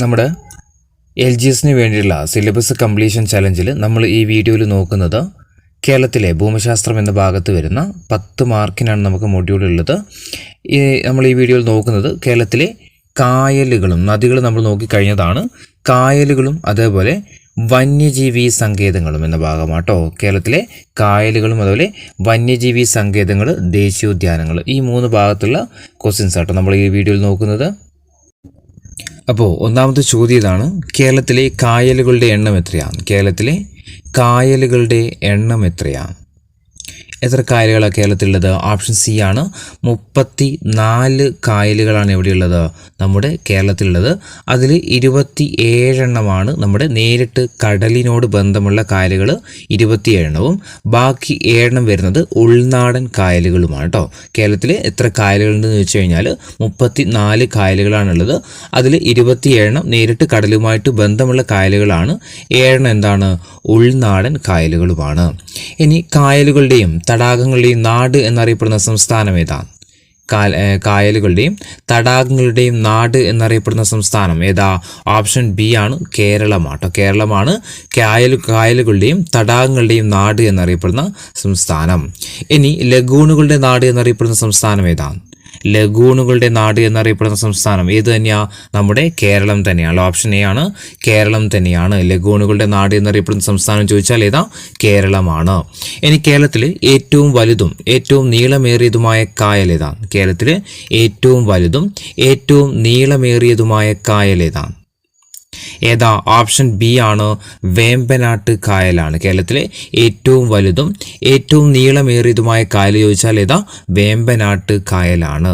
നമ്മുടെ LGSന് വേണ്ടിയുള്ള syllabus completion ചലഞ്ചിൽ നമ്മൾ ഈ വീഡിയോയിൽ നോക്കുന്നത് കേരളത്തിലെ ഭൂമിശാസ്ത്രം എന്ന ഭാഗത്ത് വരുന്ന 10 മാർക്കിനാണ് നമുക്ക് മൊഡ്യൂൾ ഉള്ളത്. നമ്മൾ ഈ വീഡിയോയിൽ നോക്കുന്നത് കേരളത്തിലെ കായലുകളും നദികളും നമ്മൾ നോക്കിക്കഴിഞ്ഞതാണ്. കായലുകളും അതേപോലെ വന്യജീവി സങ്കേതങ്ങളും എന്ന ഭാഗമാട്ടോ. കേരളത്തിലെ കായലുകളും അതുപോലെ വന്യജീവി സങ്കേതങ്ങൾ, ദേശീയോദ്യാനങ്ങൾ, ഈ 3 ഭാഗത്തുള്ള ക്വസ്റ്റ്യൻസ് ആട്ടോ നമ്മൾ ഈ വീഡിയോയിൽ നോക്കുന്നത്. അപ്പോൾ ഒന്നാമത്തെ ചോദ്യം ഇതാണ്: കേരളത്തിലെ കായലുകളുടെ എണ്ണം എത്രയാണ്? കേരളത്തിലെ കായലുകളുടെ എണ്ണം എത്രയാണ്? എത്ര കായലുകളാണ് കേരളത്തിലുള്ളത്? ഓപ്ഷൻ സി ആണ്, 34 കായലുകളാണ് എവിടെയുള്ളത്? നമ്മുടെ കേരളത്തിലുള്ളത്. അതിൽ 27 എണ്ണമാണ് നമ്മുടെ നേരിട്ട് കടലിനോട് ബന്ധമുള്ള കായലുകൾ, 27 എണ്ണവും. ബാക്കി 7 എണ്ണം വരുന്നത് ഉൾനാടൻ കായലുകളുമാണ് കേട്ടോ. കേരളത്തിൽ എത്ര കായലുകളുണ്ടെന്ന് വെച്ച് കഴിഞ്ഞാൽ 34 കായലുകളാണുള്ളത്. അതിൽ 27 എണ്ണം നേരിട്ട് കടലുമായിട്ട് ബന്ധമുള്ള കായലുകളാണ്, 7 എണ്ണം എന്താണ്? ഉൾനാടൻ കായലുകളുമാണ്. ഇനി കായലുകളുടെയും തടാകങ്ങളുടെയും നാട് എന്നറിയപ്പെടുന്ന സംസ്ഥാനം ഏതാണ്? കായലുകളുടെയും തടാകങ്ങളുടെയും നാട് എന്നറിയപ്പെടുന്ന സംസ്ഥാനം ഏതാ? ഓപ്ഷൻ ബി ആണ്, കേരളമാട്ടോ. കേരളമാണ് കായലുകളുടെയും തടാകങ്ങളുടെയും നാട് എന്നറിയപ്പെടുന്ന സംസ്ഥാനം. ഇനി ലഗൂണുകളുടെ നാട് എന്നറിയപ്പെടുന്ന സംസ്ഥാനം ഏതാണ്? ലഗൂണുകളുടെ നാട് എന്നറിയപ്പെടുന്ന സംസ്ഥാനം ഏത് തന്നെയാ? നമ്മുടെ കേരളം തന്നെയാണ്. ഓപ്ഷൻ എ ആണ്, കേരളം തന്നെയാണ്. ലഗൂണുകളുടെ നാട് എന്നറിയപ്പെടുന്ന സംസ്ഥാനം ചോദിച്ചാൽ ഏതാ? കേരളമാണ്. ഇനി കേരളത്തിൽ ഏറ്റവും വലുതും ഏറ്റവും നീളമേറിയതുമായ കായൽ ഏതാണ്? കേരളത്തിൽ ഏറ്റവും വലുതും ഏറ്റവും നീളമേറിയതുമായ കായൽ ഏതാണ്? ഏതാ? ഓപ്ഷൻ ബി ആണ്, വേമ്പനാട്ട് കായലാണ്. കേരളത്തിലെ ഏറ്റവും വലുതും ഏറ്റവും നീളമേറിയതുമായ കായൽ ചോദിച്ചാൽ ഏതാ? വേമ്പനാട്ട് കായലാണ്.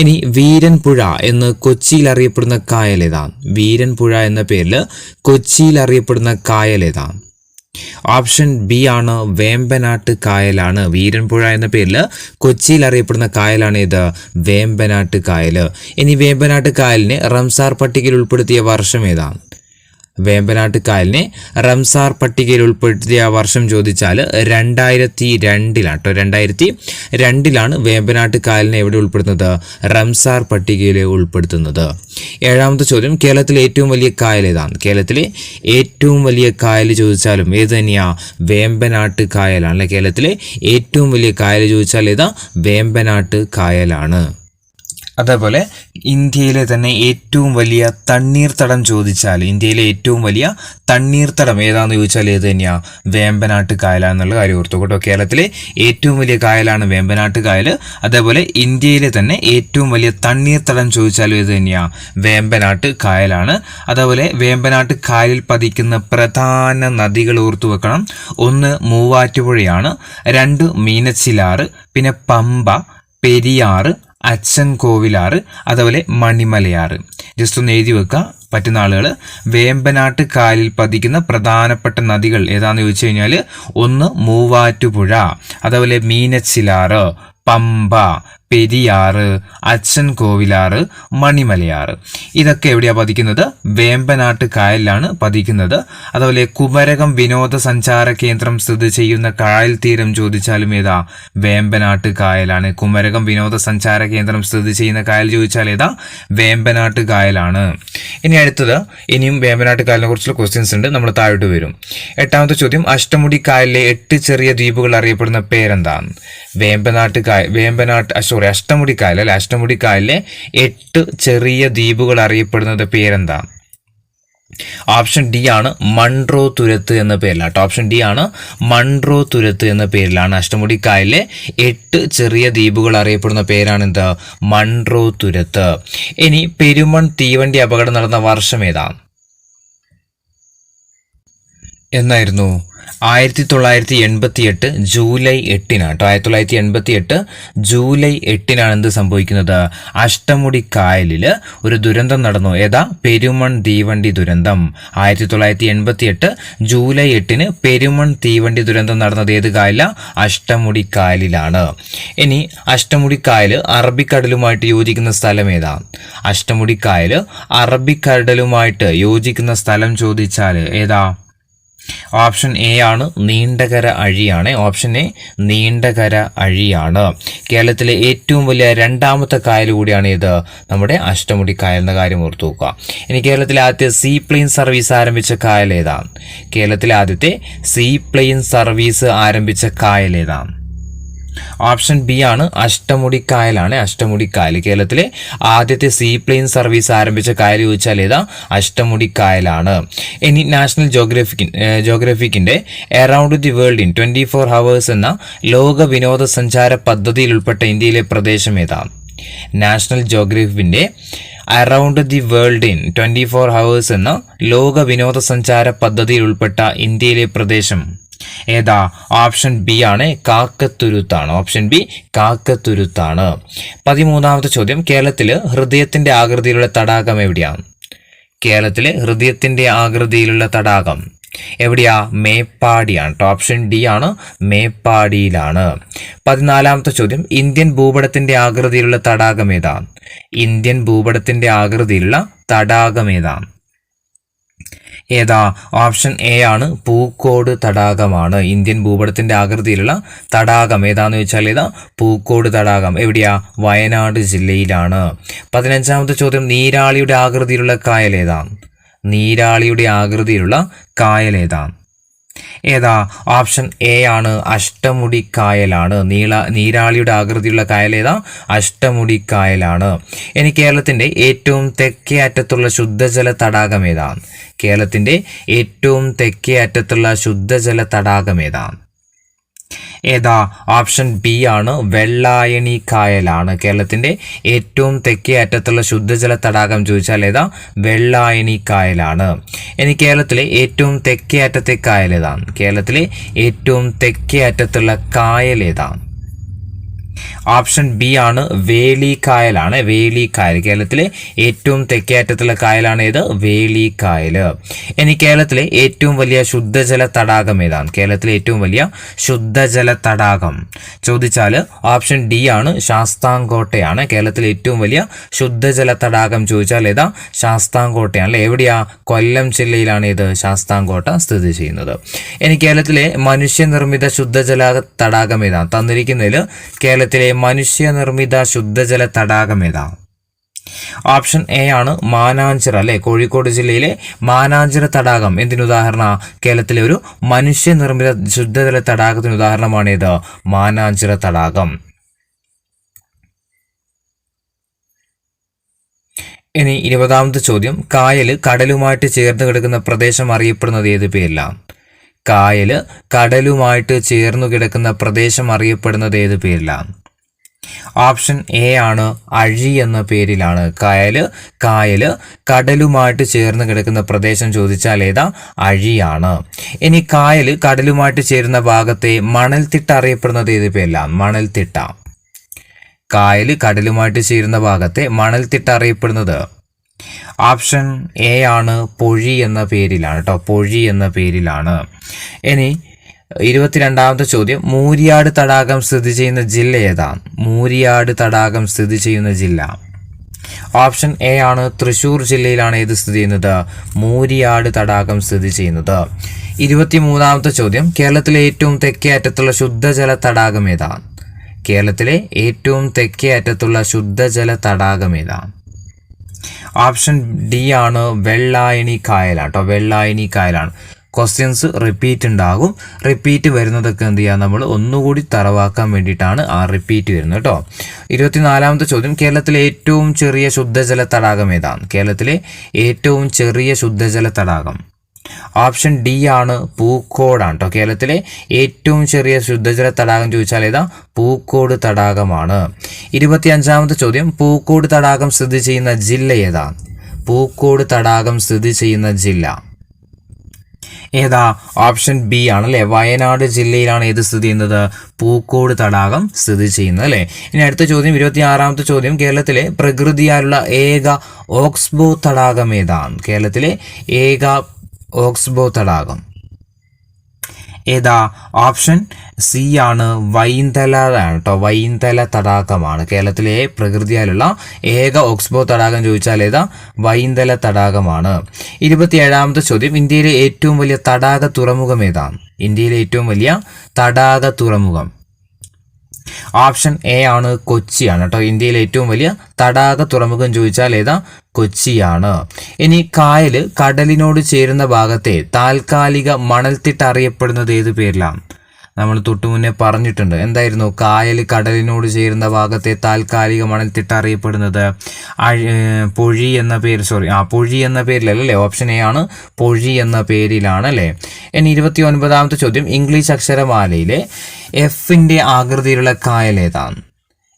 ഇനി വീരൻപുഴ എന്ന് കൊച്ചിയിൽ അറിയപ്പെടുന്ന കായൽ ഏതാണ്? വീരൻപുഴ എന്ന പേരിൽ കൊച്ചിയിൽ അറിയപ്പെടുന്ന കായൽ ഏതാണ്? ഓപ്ഷൻ ബി ആണ്, വേമ്പനാട്ട് കായലാണ്. വീരൻപുഴ എന്ന പേരിൽ കൊച്ചിയിൽ അറിയപ്പെടുന്ന കായലാണ് ഇത്? വേമ്പനാട്ട് കായൽ. ഇനി വേമ്പനാട്ട് കായലിനെ റംസാർ പട്ടികയിൽ ഉൾപ്പെടുത്തിയ വർഷം ഏതാണ്? വേമ്പനാട്ട് കായലിനെ റംസാർ പട്ടികയിൽ ഉൾപ്പെടുത്തിയ വർഷം ചോദിച്ചാൽ 2002 2002 വേമ്പനാട്ട് കായലിനെ എവിടെ ഉൾപ്പെടുത്തുന്നത്? റംസാർ പട്ടികയിൽ ഉൾപ്പെടുത്തുന്നത്. 7ാമത്തെ ചോദ്യം: കേരളത്തിലെ ഏറ്റവും വലിയ കായൽ ഏതാണ്? കേരളത്തിലെ ഏറ്റവും വലിയ കായൽ ചോദിച്ചാലും ഏത് തന്നെയാ? വേമ്പനാട്ട് കായലാണ്. കേരളത്തിലെ ഏറ്റവും വലിയ കായൽ ചോദിച്ചാൽ ഏതാ? വേമ്പനാട്ട് കായലാണ്. അതേപോലെ ഇന്ത്യയിലെ തന്നെ ഏറ്റവും വലിയ തണ്ണീർത്തടം ചോദിച്ചാൽ ഇന്ത്യയിലെ ഏറ്റവും വലിയ തണ്ണീർത്തടം ഏതാണെന്ന് ചോദിച്ചാൽ ഏത് തന്നെയാ? വേമ്പനാട്ട് കായലാന്നുള്ള കാര്യം ഓർത്തു കേട്ടോ. കേരളത്തിലെ ഏറ്റവും വലിയ കായലാണ് വേമ്പനാട്ട് കായൽ. അതേപോലെ ഇന്ത്യയിലെ തന്നെ ഏറ്റവും വലിയ തണ്ണീർത്തടം ചോദിച്ചാലും ഏത് തന്നെയാ? വേമ്പനാട്ട് കായലാണ്. അതേപോലെ വേമ്പനാട്ട് കായലിൽ പതിക്കുന്ന പ്രധാന നദികൾ ഓർത്തു വെക്കണം. 1 മൂവാറ്റുപുഴയാണ്, 2 മീനച്ചിലാറ്, പിന്നെ പമ്പ, പെരിയാറ്, അച്ഛൻ കോവിലാറ്, അതേപോലെ മണിമലയാറ്. ജസ്റ്റ് ഒന്ന് എഴുതി വെക്കുക പറ്റുന്ന ആളുകൾ. വേമ്പനാട്ട് കായലിൽ പതിക്കുന്ന പ്രധാനപ്പെട്ട നദികൾ ഏതാണെന്ന് ചോദിച്ചു കഴിഞ്ഞാൽ 1 മൂവാറ്റുപുഴ, അതേപോലെ മീനച്ചിലാറ്, പമ്പ, പെരിയാറ്, അച്ഛൻ കോവിലാറ്, മണിമലയാറ്. ഇതൊക്കെ എവിടെയാണ് പതിക്കുന്നത്? വേമ്പനാട്ട് കായലിലാണ് പതിക്കുന്നത്. അതുപോലെ കുമരകം വിനോദസഞ്ചാര കേന്ദ്രം സ്ഥിതി ചെയ്യുന്ന കായൽ തീരം ചോദിച്ചാലും ഏതാ? വേമ്പനാട്ട് കായലാണ്. കുമരകം വിനോദസഞ്ചാര കേന്ദ്രം സ്ഥിതി ചെയ്യുന്ന കായൽ ചോദിച്ചാൽ ഏതാ? വേമ്പനാട്ട് കായലാണ്. ഇനി അടുത്തത് ഇനിയും വേമ്പനാട്ട് കായലിനെ കുറിച്ചുള്ള ക്വസ്റ്റ്യൻസ് ഉണ്ട്, നമ്മൾ താഴോട്ട് വരും. 8ാമത്തെ ചോദ്യം: അഷ്ടമുടി കായലിലെ 8 ചെറിയ ദ്വീപുകൾ അറിയപ്പെടുന്ന പേരെന്താണ്? അഷ്ടമുടി കായൽ അല്ലെ. അഷ്ടമുടി കായലിലെ 8 ചെറിയ ദ്വീപുകൾ അറിയപ്പെടുന്നത് പേരെന്താ? ഓപ്ഷൻ ഡി ആണ്, മൺട്രോ തുരത്ത് എന്ന പേരിലാണ്. ഓപ്ഷൻ ഡി ആണ്, മൺട്രോ തുരത്ത് എന്ന പേരിലാണ് അഷ്ടമുടി കായലിലെ 8 ചെറിയ ദ്വീപുകൾ അറിയപ്പെടുന്ന പേരാണ് എന്താ? മൺട്രോ തുരത്ത്. ഇനി പെരുമൺ തീവണ്ടി അപകടം നടന്ന വർഷം ഏതാണ്? എന്നായിരുന്നു? 1988 ജൂലൈ 8 1988 ജൂലൈ 8 എന്ത് സംഭവിക്കുന്നത്? അഷ്ടമുടി കായലിൽ ഒരു ദുരന്തം നടന്നു. ഏതാ? പെരുമൺ തീവണ്ടി ദുരന്തം. 1988 ജൂലൈ 8 പെരുമൺ തീവണ്ടി ദുരന്തം നടന്നത് ഏത് കായല? അഷ്ടമുടി കായലിലാണ്. ഇനി അഷ്ടമുടി കായൽ അറബിക്കടലുമായിട്ട് യോജിക്കുന്ന സ്ഥലം ഏതാ? അഷ്ടമുടി കായൽ അറബിക്കടലുമായിട്ട് യോജിക്കുന്ന സ്ഥലം ചോദിച്ചാൽ ഏതാ? ഓപ്ഷൻ എ ആണ് നീണ്ടകര അഴിയാണ്. ഓപ്ഷൻ എ നീണ്ടകര അഴിയാണ്. കേരളത്തിലെ ഏറ്റവും വലിയ രണ്ടാമത്തെ കായൽ കൂടിയാണ് ഇത് നമ്മുടെ അഷ്ടമുടി കായൽ എന്ന കാര്യം ഓർത്തു നോക്കുക. ഇനി കേരളത്തിലെ ആദ്യത്തെ സീ പ്ലെയിൻ സർവീസ് ആരംഭിച്ച കായൽ ഏതാണ്? കേരളത്തിലെ ആദ്യത്തെ സീ പ്ലെയിൻ സർവീസ് ആരംഭിച്ച കായൽ ഏതാണ്? ഓപ്ഷൻ ബി ആണ് അഷ്ടമുടി കായലാണ്. അഷ്ടമുടി കായൽ. കേരളത്തിലെ ആദ്യത്തെ സീ പ്ലെയിൻ സർവീസ് ആരംഭിച്ച കായൽ ചോദിച്ചാൽ ഏതാ? അഷ്ടമുടി കായലാണ്. ഇനി നാഷണൽ ജോഗ്രഫിക്കിന്റെ around the world in 24 hours എന്ന ലോക വിനോദസഞ്ചാര പദ്ധതിയിൽ ഉൾപ്പെട്ട ഇന്ത്യയിലെ പ്രദേശം ഏതാണ്? നാഷണൽ ജോഗ്രഫിന്റെ around the world in 24 hours എന്ന ലോക വിനോദസഞ്ചാര പദ്ധതിയിൽ ഉൾപ്പെട്ട ഇന്ത്യയിലെ പ്രദേശം ഏതാ? ഓപ്ഷൻ ബി ആണ് കാക്കത്തുരുത്താണ്. Option B കാക്കത്തുരുത്താണ്. 13ാമത്തെ ചോദ്യം, കേരളത്തില് ഹൃദയത്തിന്റെ ആകൃതിയിലുള്ള തടാകം എവിടെയാണ്? കേരളത്തിലെ ഹൃദയത്തിന്റെ ആകൃതിയിലുള്ള തടാകം എവിടെയാ? മേപ്പാടിയാണ്. ഓപ്ഷൻ ഡി ആണ്, മേപ്പാടിയിലാണ്. 14ാമത്തെ ചോദ്യം, ഇന്ത്യൻ ഭൂപടത്തിന്റെ ആകൃതിയിലുള്ള തടാകം ഏതാണ്? ഇന്ത്യൻ ഭൂപടത്തിന്റെ ആകൃതിയിലുള്ള തടാകം ഏതാണ്? ഏതാ? ഓപ്ഷൻ എ ആണ്, പൂക്കോട് തടാകമാണ്. ഇന്ത്യൻ ഭൂപടത്തിന്റെ ആകൃതിയിലുള്ള തടാകം ഏതാന്ന് ചോദിച്ചാൽ ഏതാ? പൂക്കോട് തടാകം. എവിടെയാ? വയനാട് ജില്ലയിലാണ്. 15ാമത്തെ ചോദ്യം, നീരാളിയുടെ ആകൃതിയിലുള്ള കായൽ ഏതാണ്? നീരാളിയുടെ ആകൃതിയിലുള്ള കായൽ ഏതാണ്? ഏതാ? ഓപ്ഷൻ എ ആണ്, അഷ്ടമുടി കായലാണ്. നീരാളിയുടെ ആകൃതിയുള്ള കായൽ ഏതാ? അഷ്ടമുടി കായലാണ്. ഇനി കേരളത്തിന്റെ ഏറ്റവും തെക്കേ അറ്റത്തുള്ള ശുദ്ധജല തടാകം ഏതാണ്? കേരളത്തിന്റെ ഏറ്റവും തെക്കേ അറ്റത്തുള്ള ശുദ്ധജല തടാകം ഏതാണ്? ഏതാ? ഓപ്ഷൻ ബി ആണ്, വെള്ളായണി കായലാണ്. കേരളത്തിന്റെ ഏറ്റവും തെക്കേ അറ്റത്തുള്ള ശുദ്ധജല തടാകം ചോദിച്ചാൽ ഏതാ? വെള്ളായണി കായലാണ്. ഇനി കേരളത്തിലെ ഏറ്റവും തെക്കേ അറ്റത്തെ കായൽ ഏതാണ്? കേരളത്തിലെ ഏറ്റവും തെക്കേ അറ്റത്തുള്ള കായൽ ഏതാണ്? ഓപ്ഷൻ ബി ആണ്, വേലിക്കായലാണ്. വേലിക്കായൽ. കേരളത്തിലെ ഏറ്റവും തെക്കേ അറ്റത്തുള്ള കായലാണ് ഏത്? വേലിക്കായൽ. ഇനി കേരളത്തിലെ ഏറ്റവും വലിയ ശുദ്ധജല തടാകം ഏതാണ്? കേരളത്തിലെ ഏറ്റവും വലിയ ശുദ്ധജല തടാകം ചോദിച്ചാൽ ഓപ്ഷൻ ഡി ആണ്, ശാസ്താംകോട്ടയാണ്. കേരളത്തിലെ ഏറ്റവും വലിയ ശുദ്ധജല തടാകം ചോദിച്ചാൽ ഏതാ? ശാസ്താംകോട്ടയാണ്. എവിടെയാ? കൊല്ലം ജില്ലയിലാണ് ഇത് ശാസ്താംകോട്ട സ്ഥിതി ചെയ്യുന്നത്. ഇനി കേരളത്തിലെ മനുഷ്യനിർമ്മിത ശുദ്ധജല തടാകം ഏതാണ്? തന്നിരിക്കുന്നതിൽ കേരളത്തിലെ മനുഷ്യനിർമ്മിത ശുദ്ധജല തടാകം ഏതാണ്? ഓപ്ഷൻ എ ആണ്, മാനാഞ്ചിറ. അല്ലെ, കോഴിക്കോട് ജില്ലയിലെ മാനാഞ്ചിറ തടാകം എന്തിനുദാഹരണ? കേരളത്തിലെ ഒരു മനുഷ്യനിർമ്മിത ശുദ്ധജല തടാകത്തിന് ഉദാഹരണമാണ് ഇത്, മാനാഞ്ചിറ തടാകം. ഇനി 20ാമത്തെ ചോദ്യം, കായൽ കടലുമായിട്ട് ചേർന്ന് കിടക്കുന്ന പ്രദേശം അറിയപ്പെടുന്നത് ഏത് പേരിലാണ്? കായൽ കടലുമായിട്ട് ചേർന്നു കിടക്കുന്ന പ്രദേശം അറിയപ്പെടുന്നത് ഏത് പേരിലാണ്? ഓപ്ഷൻ എ ആണ്, അഴി എന്ന പേരിലാണ്. കായൽ കടലുമായിട്ട് ചേർന്ന് കിടക്കുന്ന പ്രദേശം ചോദിച്ചാൽ ഏതാ? അഴിയാണ്. ഇനി കായൽ കടലുമായിട്ട് ചേരുന്ന ഭാഗത്തെ മണൽത്തിട്ട അറിയപ്പെടുന്നത് ഏത് പേരിലാണ്? മണൽത്തിട്ട. കായൽ കടലുമായിട്ട് ചേരുന്ന ഭാഗത്തെ മണൽത്തിട്ട അറിയപ്പെടുന്നത് ഓപ്ഷൻ എ ആണ്, പൊഴി എന്ന പേരിലാണ് കേട്ടോ. പൊഴി എന്ന പേരിലാണ്. ഇനി 22ാമത്തെ ചോദ്യം, മൂരിയാട് തടാകം സ്ഥിതി ചെയ്യുന്ന ജില്ല ഏതാണ്? മൂരിയാട് തടാകം സ്ഥിതി ചെയ്യുന്ന ജില്ല ഓപ്ഷൻ എ ആണ്, തൃശ്ശൂർ ജില്ലയിലാണ് ഇത് സ്ഥിതി ചെയ്യുന്നത്, മൂരിയാട് തടാകം സ്ഥിതി ചെയ്യുന്നത്. 23ാമത്തെ ചോദ്യം, കേരളത്തിലെ ഏറ്റവും തെക്കേ അറ്റത്തുള്ള ശുദ്ധജല തടാകം ഏതാണ്? കേരളത്തിലെ ഏറ്റവും തെക്കേ അറ്റത്തുള്ള ശുദ്ധജല തടാകം ഏതാണ്? ഓപ്ഷൻ ഡി ആണ്, വെള്ളായണി കായലാണ് കേട്ടോ. വെള്ളായണി കായലാണ്. ക്വസ്റ്റ്യൻസ് റിപ്പീറ്റ് ഉണ്ടാകും. റിപ്പീറ്റ് വരുന്നതൊക്കെ എന്ത് ചെയ്യുക? നമ്മൾ ഒന്നുകൂടി തറവാക്കാൻ വേണ്ടിയിട്ടാണ് ആ റിപ്പീറ്റ് വരുന്നത് കേട്ടോ. 24ാമത്തെ ചോദ്യം, കേരളത്തിലെ ഏറ്റവും ചെറിയ ശുദ്ധജല തടാകം ഏതാണ്? കേരളത്തിലെ ഏറ്റവും ചെറിയ ശുദ്ധജല തടാകം ഓപ്ഷൻ ഡി ആണ്, പൂക്കോടാണ് കേട്ടോ. കേരളത്തിലെ ഏറ്റവും ചെറിയ ശുദ്ധജല തടാകം ചോദിച്ചാൽ ഏതാ? പൂക്കോട് തടാകമാണ്. 25ാമത്തെ ചോദ്യം, പൂക്കോട് തടാകം സ്ഥിതി ചെയ്യുന്ന ജില്ല ഏതാണ്? പൂക്കോട് തടാകം സ്ഥിതി ചെയ്യുന്ന ജില്ല ഏതാ? ഓപ്ഷൻ ബി ആണ് അല്ലെ, വയനാട് ജില്ലയിലാണ് ഏത് സ്ഥിതി ചെയ്യുന്നത്? പൂക്കോട് തടാകം സ്ഥിതി ചെയ്യുന്നത് അല്ലെ. ഇനി അടുത്ത ചോദ്യം, 26ാമത്തെ ചോദ്യം, കേരളത്തിലെ പ്രകൃതിയാലുള്ള ഏക ഓക്സ്ബോ തടാകം ഏതാണ്? കേരളത്തിലെ ഏക ഓക്സ്ബോ തടാകം ഏതാ? ഓപ്ഷൻ സി ആണ്, വൈന്തല കേട്ടോ. വൈന്തല തടാകമാണ് കേരളത്തിലെ പ്രകൃതിയാലുള്ള ഏക ഓക്സ്ബോ തടാകം ചോദിച്ചാൽ ഏതാ? വൈന്തല തടാകമാണ്. 27ാമത്തെ ചോദ്യം, ഇന്ത്യയിലെ ഏറ്റവും വലിയ തടാക തുറമുഖം ഏതാണ്? ഇന്ത്യയിലെ ഏറ്റവും വലിയ തടാക തുറമുഖം ഓപ്ഷൻ എ ആണ്, കൊച്ചിയാണ് കേട്ടോ. ഇന്ത്യയിലെ ഏറ്റവും വലിയ തടാക തുറമുഖം ചോദിച്ചാൽ ഏതാ? കൊച്ചിയാണ്. ഇനി കായല് കടലിനോട് ചേരുന്ന ഭാഗത്തെ താൽക്കാലിക മണൽത്തിട്ട അറിയപ്പെടുന്നത് ഏത് പേരിലാണ്? നമ്മൾ തൊട്ടുമുന്നേ പറഞ്ഞിട്ടുണ്ട്. എന്തായിരുന്നു? കായൽ കടലിനോട് ചേരുന്ന ഭാഗത്തെ താൽക്കാലിക മണൽത്തിട്ട അറിയപ്പെടുന്നത് പൊഴി എന്ന പേര്. പൊഴി എന്ന പേരിലല്ലേ? ഓപ്ഷൻ എ ആണ്, പൊഴി എന്ന പേരിലാണ് അല്ലേ. ഇനി 29ാമത്തെ ചോദ്യം, ഇംഗ്ലീഷ് അക്ഷരമാലയിലെ എഫിന്റെ ആകൃതിയിലുള്ള കായൽ ഏതാണ്?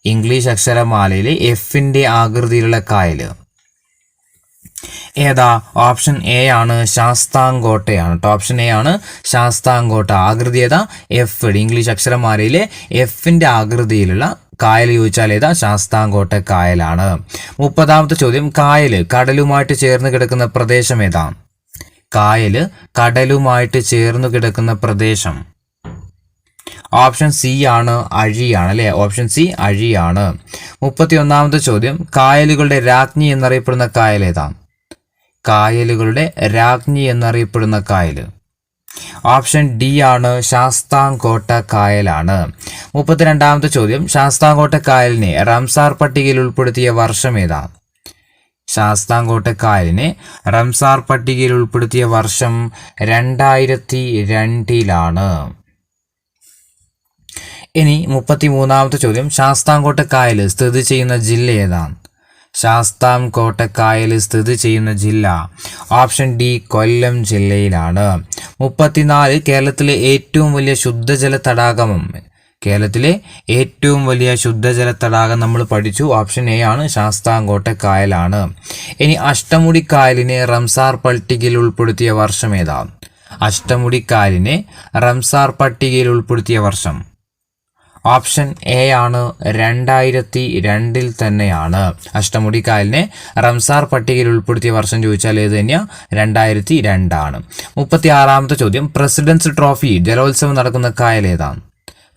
ഇംഗ്ലീഷ് അക്ഷരമാലയിലെ എഫിന്റെ ആകൃതിയിലുള്ള കായൽ ഏതാ? ഓപ്ഷൻ എ ആണ്, ശാസ്താംകോട്ടയാണ് കേട്ടോ. ഓപ്ഷൻ എ ആണ്, ശാസ്താംകോട്ട. ആകൃതി ഏതാ? എഫ്. ഇംഗ്ലീഷ് അക്ഷരമാലയിലെ എഫിന്റെ ആകൃതിയിലുള്ള കായൽ ചോദിച്ചാൽ ഏതാ? ശാസ്താംകോട്ട കായലാണ്. 30ാമത്തെ ചോദ്യം, കായല് കടലുമായിട്ട് ചേർന്ന് കിടക്കുന്ന പ്രദേശം ഏതാ? കായല് കടലുമായിട്ട് ചേർന്ന് കിടക്കുന്ന പ്രദേശം ഓപ്ഷൻ സി ആണ്, അഴിയാണ് അല്ലെ. Option C അഴിയാണ്. 31ാമത്തെ ചോദ്യം, കായലുകളുടെ രാജ്ഞി എന്നറിയപ്പെടുന്ന കായൽ ഏതാണ്? കായലുകളുടെ രാജ്ഞി എന്നറിയപ്പെടുന്ന കായല് ഓപ്ഷൻ ഡി ആണ്, ശാസ്താംകോട്ട കായലാണ്. 32ാമത്തെ ചോദ്യം, ശാസ്താംകോട്ട കായലിനെ റംസാർ പട്ടികയിൽ ഉൾപ്പെടുത്തിയ വർഷം ഏതാണ്? ശാസ്താംകോട്ട കായലിനെ റംസാർ പട്ടികയിൽ ഉൾപ്പെടുത്തിയ വർഷം 2002 ഇനി 33ാമത്തെ ചോദ്യം, ശാസ്താംകോട്ട കായൽ സ്ഥിതി ചെയ്യുന്ന ജില്ല ഏതാണ്? ശാസ്താംകോട്ട കായൽ സ്ഥിതി ചെയ്യുന്ന ജില്ല ഓപ്ഷൻ ഡി, കൊല്ലം ജില്ലയിലാണ്. 34 കേരളത്തിലെ ഏറ്റവും വലിയ ശുദ്ധജല തടാകം. കേരളത്തിലെ ഏറ്റവും വലിയ ശുദ്ധജല തടാകം നമ്മൾ പഠിച്ചു. ഓപ്ഷൻ എ ആണ്, ശാസ്താംകോട്ട കായലാണ്. ഇനി അഷ്ടമുടി കായലിനെ റംസാർ പട്ടികയിൽ ഉൾപ്പെടുത്തിയ വർഷം ഏതാണ്? അഷ്ടമുടി കായലിനെ റംസാർ പട്ടികയിൽ ഉൾപ്പെടുത്തിയ വർഷം ഓപ്ഷൻ എ ആണ്, 2002 തന്നെയാണ്. അഷ്ടമുടി കായലിനെ റംസാർ പട്ടികയിൽ ഉൾപ്പെടുത്തിയ വർഷം ചോദിച്ചാൽ ഏത് തന്നെയാ? 2002 ആണ്. 36ാമത്തെ ചോദ്യം, പ്രസിഡൻസ് ട്രോഫി ജലോത്സവം നടക്കുന്ന കായൽ ഏതാണ്?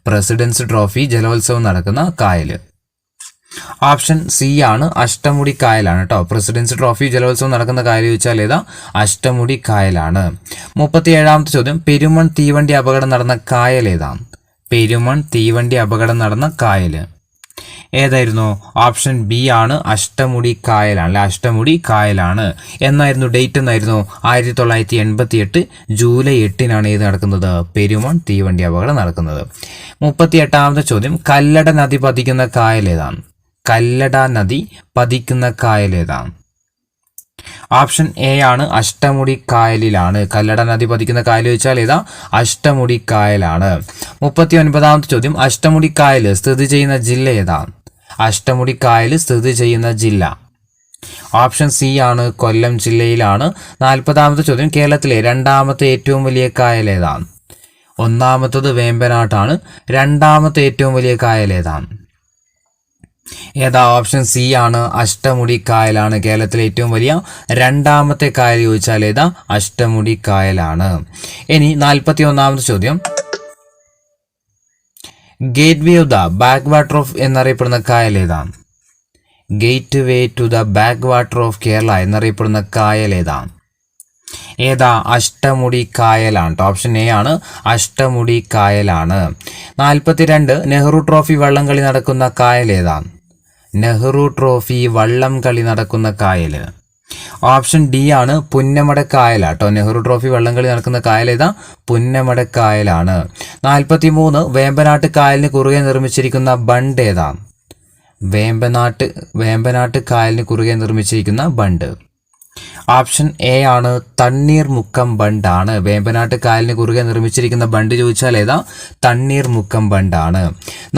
പ്രസിഡൻസ് ട്രോഫി ജലോത്സവം നടക്കുന്ന കായല് ഓപ്ഷൻ സി ആണ്, അഷ്ടമുടി കായലാണ് കേട്ടോ. പ്രസിഡൻസ് ട്രോഫി ജലോത്സവം നടക്കുന്ന കായൽ ചോദിച്ചാൽ ഏതാ? അഷ്ടമുടി കായലാണ്. 37ാമത്തെ ചോദ്യം, പെരുമൺ തീവണ്ടി അപകടം നടന്ന കായൽ ഏതാണ്? പെരുമൺ തീവണ്ടി അപകടം നടന്ന കായൽ ഏതായിരുന്നു? ഓപ്ഷൻ ബി ആണ്, അഷ്ടമുടി കായലാണ് അല്ലെ. അഷ്ടമുടി കായലാണ്. എന്നായിരുന്നു ഡേറ്റ്? എന്നായിരുന്നു 1988 ജൂലൈ 8 ഇത് നടക്കുന്നത്, പെരുമൺ തീവണ്ടി അപകടം നടക്കുന്നത്. 38ാമത്തെ ചോദ്യം, കല്ലട നദി പതിക്കുന്ന കായൽ ഏതാണ്? കല്ലട നദി പതിക്കുന്ന കായൽ ഏതാണ്? ഓപ്ഷൻ എ ആണ്, അഷ്ടമുടി കായലിലാണ്. കല്ലട നദി പതിക്കുന്ന കായൽ ചോദിച്ചാൽ ഏതാ? അഷ്ടമുടി കായലാണ്. 39ാമത്തെ ചോദ്യം, അഷ്ടമുടി കായൽ സ്ഥിതി ചെയ്യുന്ന ജില്ല ഏതാണ്? അഷ്ടമുടി കായൽ സ്ഥിതി ചെയ്യുന്ന ജില്ല ഓപ്ഷൻ സി ആണ്, കൊല്ലം ജില്ലയിലാണ്. 40ാമത്തെ ചോദ്യം, കേരളത്തിലെ രണ്ടാമത്തെ ഏറ്റവും വലിയ കായൽ ഏതാണ്? ഒന്നാമത്തത് വേമ്പനാട്ടാണ്. രണ്ടാമത്തെ ഏറ്റവും വലിയ കായൽ ഏതാണ്? ഏതാ? ഓപ്ഷൻ സി ആണ്, അഷ്ടമുടി കായലാണ്. കേരളത്തിലെ ഏറ്റവും വലിയ രണ്ടാമത്തെ കായൽ ചോദിച്ചാൽ ഏതാ? അഷ്ടമുടി കായലാണ്. ഇനി 41ാമത്തെ ചോദ്യം, gateway of the backwater of എന്നറിയപ്പെടുന്ന കായൽ ഏതാണ്? Gateway to the backwater of Kerala എന്നറിയപ്പെടുന്ന കായൽ ഏതാണ്? ഏതാ? അഷ്ടമുടി കായലാണ്. ഓപ്ഷൻ എ ആണ്, അഷ്ടമുടി കായലാണ്. 42 നെഹ്റു ട്രോഫി വള്ളംകളി നടക്കുന്ന കായൽ ഏതാണ്? നെഹ്റു ട്രോഫി വള്ളം കളി നടക്കുന്ന കായൽ ഓപ്ഷൻ ഡി ആണ്, പുന്നമട കായലാട്ടോ. നെഹ്റു ട്രോഫി വള്ളംകളി നടക്കുന്ന കായൽ ഏതാ? പുന്നമട കായലാണ്. 43 വേമ്പനാട്ട് കായലിന് കുറുകെ നിർമ്മിച്ചിരിക്കുന്ന ബണ്ട് ഏതാണ്? വേമ്പനാട്ട് കായലിന് കുറുകെ നിർമ്മിച്ചിരിക്കുന്ന ബണ്ട് ഓപ്ഷൻ എ ആണ്, തണ്ണീർമുക്കം ബണ്ടാണ്. വേമ്പനാട്ട് കായലിന് കുറുകെ നിർമ്മിച്ചിരിക്കുന്ന ബണ്ട് ചോദിച്ചാൽ ഏതാ? തണ്ണീർമുക്കം ബണ്ടാണ്.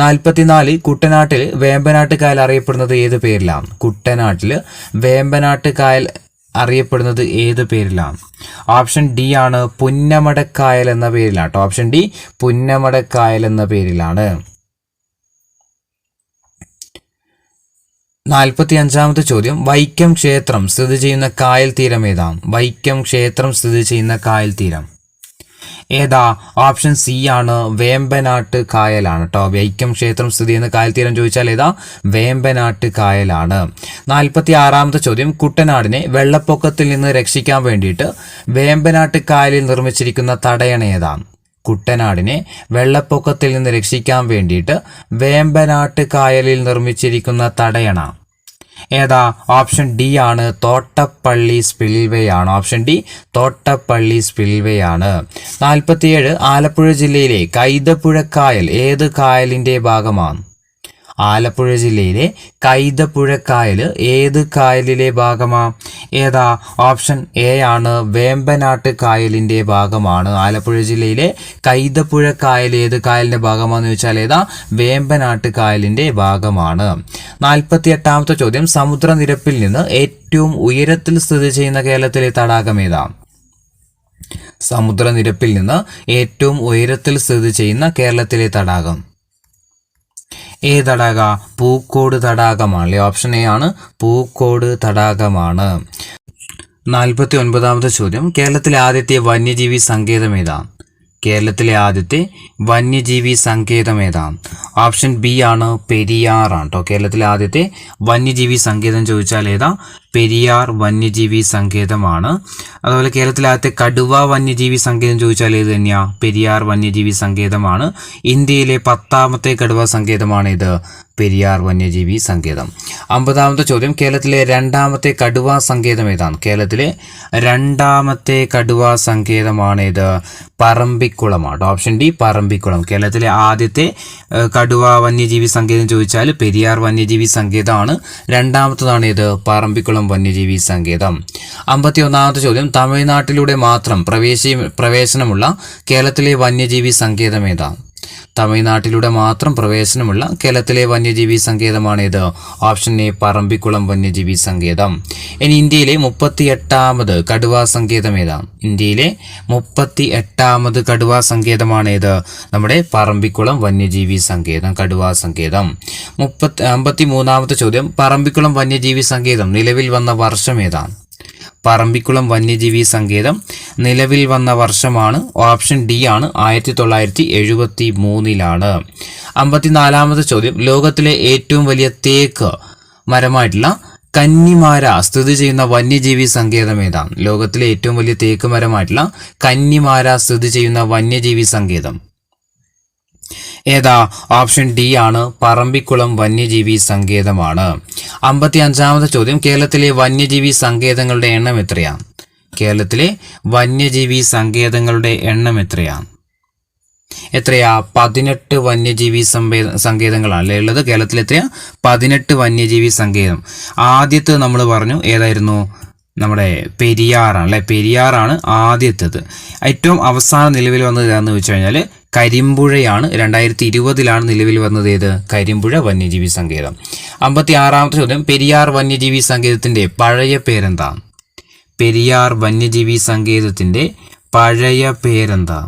44 കുട്ടനാട്ടിൽ വേമ്പനാട്ട് കായൽ അറിയപ്പെടുന്നത് ഏത് പേരിലാണ്? കുട്ടനാട്ടിൽ വേമ്പനാട്ട് കായൽ അറിയപ്പെടുന്നത് ഏത് പേരിലാണ്? ഓപ്ഷൻ ഡി ആണ്, പുന്നമടക്കായൽ എന്ന പേരിലാണ്. ഓപ്ഷൻ ഡി, പുന്നമടക്കായൽ എന്ന പേരിലാണ്. 45ാമത്തെ ചോദ്യം, വൈക്കം ക്ഷേത്രം സ്ഥിതി ചെയ്യുന്ന കായൽ തീരം ഏതാണ്? വൈക്കം ക്ഷേത്രം സ്ഥിതി ചെയ്യുന്ന കായൽ തീരം ഏതാ? ഓപ്ഷൻ സി ആണ്, വേമ്പനാട്ട് കായലാണ് കേട്ടോ. വൈക്കം ക്ഷേത്രം സ്ഥിതി ചെയ്യുന്ന കായൽ തീരം ചോദിച്ചാൽ ഏതാ? വേമ്പനാട്ട് കായലാണ്. 46ാമത്തെ ചോദ്യം, കുട്ടനാടിനെ വെള്ളപ്പൊക്കത്തിൽ നിന്ന് രക്ഷിക്കാൻ വേണ്ടിയിട്ട് വേമ്പനാട്ട് കായലിൽ നിർമ്മിച്ചിരിക്കുന്ന തടയണ ഏതാണ്? കുട്ടനാടിനെ വെള്ളപ്പൊക്കത്തിൽ നിന്ന് രക്ഷിക്കാൻ വേണ്ടിയിട്ട് വേമ്പനാട്ട് കായലിൽ നിർമ്മിച്ചിരിക്കുന്ന തടയണ ഏതാ? ഓപ്ഷൻ ഡി ആണ്, തോട്ടപ്പള്ളി സ്പിൽവേ ആണ്. ഓപ്ഷൻ ഡി, തോട്ടപ്പള്ളി സ്പിൽവേ ആണ്. 47, ആലപ്പുഴ ജില്ലയിലെ കൈതപ്പുഴ കായൽ ഏത് കായലിന്റെ ഭാഗമാണ്? ആലപ്പുഴ ജില്ലയിലെ കൈതപ്പുഴ കായൽ ഏത് കായലിലെ ഭാഗമാണ്? ഏതാ? ഓപ്ഷൻ എ ആണ്, വേമ്പനാട്ട് കായലിന്റെ ഭാഗമാണ്. ആലപ്പുഴ ജില്ലയിലെ കൈതപ്പുഴ കായൽ ഏത് കായലിന്റെ ഭാഗമാണെന്ന് ചോദിച്ചാൽ ഏതാ? വേമ്പനാട്ട് കായലിന്റെ ഭാഗമാണ്. 48ാമത്തെ ചോദ്യം, സമുദ്രനിരപ്പിൽ നിന്ന് ഏറ്റവും ഉയരത്തിൽ സ്ഥിതി ചെയ്യുന്ന കേരളത്തിലെ തടാകം ഏതാ? സമുദ്രനിരപ്പിൽ നിന്ന് ഏറ്റവും ഉയരത്തിൽ സ്ഥിതി ചെയ്യുന്ന കേരളത്തിലെ തടാകം തടാക? പൂക്കോട് തടാകമാണ്. ഓപ്ഷൻ എ ആണ്, പൂക്കോട് തടാകമാണ്. 49ാമത്തെ ചോദ്യം, കേരളത്തിലെ ആദ്യത്തെ വന്യജീവി സങ്കേതം ഏതാണ്? കേരളത്തിലെ ആദ്യത്തെ വന്യജീവി സങ്കേതം ഏതാണ്? ഓപ്ഷൻ ബി ആണ്, പെരിയാറാണ് കേട്ടോ. കേരളത്തിലെ ആദ്യത്തെ വന്യജീവി സങ്കേതം ചോദിച്ചാൽ ഏതാ? പെരിയാർ വന്യജീവി സങ്കേതമാണ്. അതുപോലെ കേരളത്തിലെ ആദ്യത്തെ കടുവ വന്യജീവി സങ്കേതം ചോദിച്ചാൽ ഏത് തന്നെയാ? പെരിയാർ വന്യജീവി സങ്കേതമാണ്. ഇന്ത്യയിലെ 10ാമത്തെ കടുവ സങ്കേതമാണ് ഇത്, പെരിയാർ വന്യജീവി സങ്കേതം. 50ാമത്തെ ചോദ്യം, കേരളത്തിലെ 2ാമത്തെ കടുവ സങ്കേതം ഏതാണ്? കേരളത്തിലെ 2ാമത്തെ കടുവ സങ്കേതമാണ് ഇത്, പറമ്പിക്കുളമാണ്. Option D, Parambikulam. കേരളത്തിലെ ആദ്യത്തെ കടുവ വന്യജീവി സങ്കേതം ചോദിച്ചാൽ പെരിയാർ വന്യജീവി സങ്കേതമാണ്. 2ാമത്തതാണ് ഇത്, പറമ്പിക്കുളം വന്യജീവി സങ്കേതം. 51ാമത്തെ ചോദ്യം, തമിഴ്നാട്ടിലൂടെ മാത്രം പ്രവേശനമുള്ള കേരളത്തിലെ വന്യജീവി സങ്കേതം ഏതാണ്? തമിഴ്നാട്ടിലൂടെ മാത്രം പ്രവേശനമുള്ള കേരളത്തിലെ വന്യജീവി സങ്കേതമാണ് ഇത്, ഓപ്ഷൻ എ, പറമ്പിക്കുളം വന്യജീവി സങ്കേതം. ഇനി ഇന്ത്യയിലെ 38ാമത് കടുവ സങ്കേതം ഏതാണ്? ഇന്ത്യയിലെ 38ാമത് കടുവ സങ്കേതമാണ് ഇത്, നമ്മുടെ പറമ്പിക്കുളം വന്യജീവി സങ്കേതം, കടുവ സങ്കേതം. 53ാമത്തെ ചോദ്യം, പറമ്പിക്കുളം വന്യജീവി സങ്കേതം നിലവിൽ വന്ന വർഷം ഏതാണ്? പറമ്പിക്കുളം വന്യജീവി സങ്കേതം നിലവിൽ വന്ന വർഷമാണ്, ഓപ്ഷൻ ഡി ആണ്, 1973ലാണ്. 54ാമത്തെ ചോദ്യം, ലോകത്തിലെ ഏറ്റവും വലിയ തേക്ക് മരമായിട്ടുള്ള കന്നിമാര സ്ഥിതി ചെയ്യുന്ന വന്യജീവി സങ്കേതം ഏതാണ്? ലോകത്തിലെ ഏറ്റവും വലിയ തേക്ക് മരമായിട്ടുള്ള കന്നിമാര സ്ഥിതി ചെയ്യുന്ന വന്യജീവി സങ്കേതം ഏതാ? ഓപ്ഷൻ ഡി ആണ്, പറമ്പിക്കുളം വന്യജീവി സങ്കേതമാണ്. 55ാമത്തെ ചോദ്യം, കേരളത്തിലെ വന്യജീവി സങ്കേതങ്ങളുടെ എണ്ണം എത്രയാണ്? കേരളത്തിലെ വന്യജീവി സങ്കേതങ്ങളുടെ എണ്ണം എത്രയാണ്? 18 വന്യജീവി സങ്കേതങ്ങളാണല്ലേ ഉള്ളത്. കേരളത്തിൽ എത്രയാ? 18 വന്യജീവി സങ്കേതം. ആദ്യത്തെ നമ്മൾ പറഞ്ഞു ഏതായിരുന്നു? നമ്മുടെ പെരിയാറാണ് അല്ലേ. പെരിയാറാണ് ആദ്യത്തേത്. ഏറ്റവും അവസാനം നിലവിൽ വന്നത് ഏതാണെന്ന് വെച്ച് കഴിഞ്ഞാൽ കരിമ്പുഴയാണ്. 2020ലാണ് നിലവിൽ വന്നത് ഏത്? കരിമ്പുഴ വന്യജീവി സങ്കേതം. 56ാമത്തെ ചോദ്യം, പെരിയാർ വന്യജീവി സങ്കേതത്തിന്റെ പഴയ പേരെന്താ? പെരിയാർ വന്യജീവി സങ്കേതത്തിന്റെ പഴയ പേരെന്താ?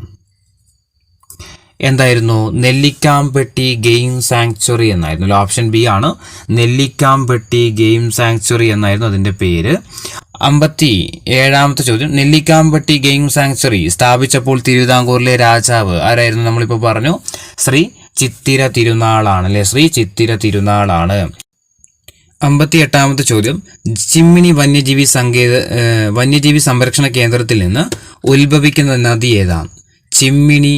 എന്തായിരുന്നു? നെല്ലിക്കാംപെട്ടി ഗെയിം സാങ്ച്വറി എന്നായിരുന്നു. ഓപ്ഷൻ ബി ആണ്, നെല്ലിക്കാംപെട്ടി ഗെയിം സാങ്ച്വറി എന്നായിരുന്നു അതിന്റെ പേര്. 57ാമത്തെ ചോദ്യം, നെല്ലിക്കാംപെട്ടി ഗെയിം സാങ്ച്വറി സ്ഥാപിച്ചപ്പോൾ തിരുവിതാംകൂറിലെ രാജാവ് ആരായിരുന്നു? നമ്മളിപ്പോൾ പറഞ്ഞു, ശ്രീ ചിത്തിര തിരുനാളാണ് അല്ലെ. ശ്രീ ചിത്തിര തിരുനാളാണ്. 58ാമത്തെ ചോദ്യം, ചിമ്മിണി വന്യജീവി സംരക്ഷണ കേന്ദ്രത്തിൽ നിന്ന് ഉത്ഭവിക്കുന്ന നദി ഏതാണ്? ചിമ്മിണി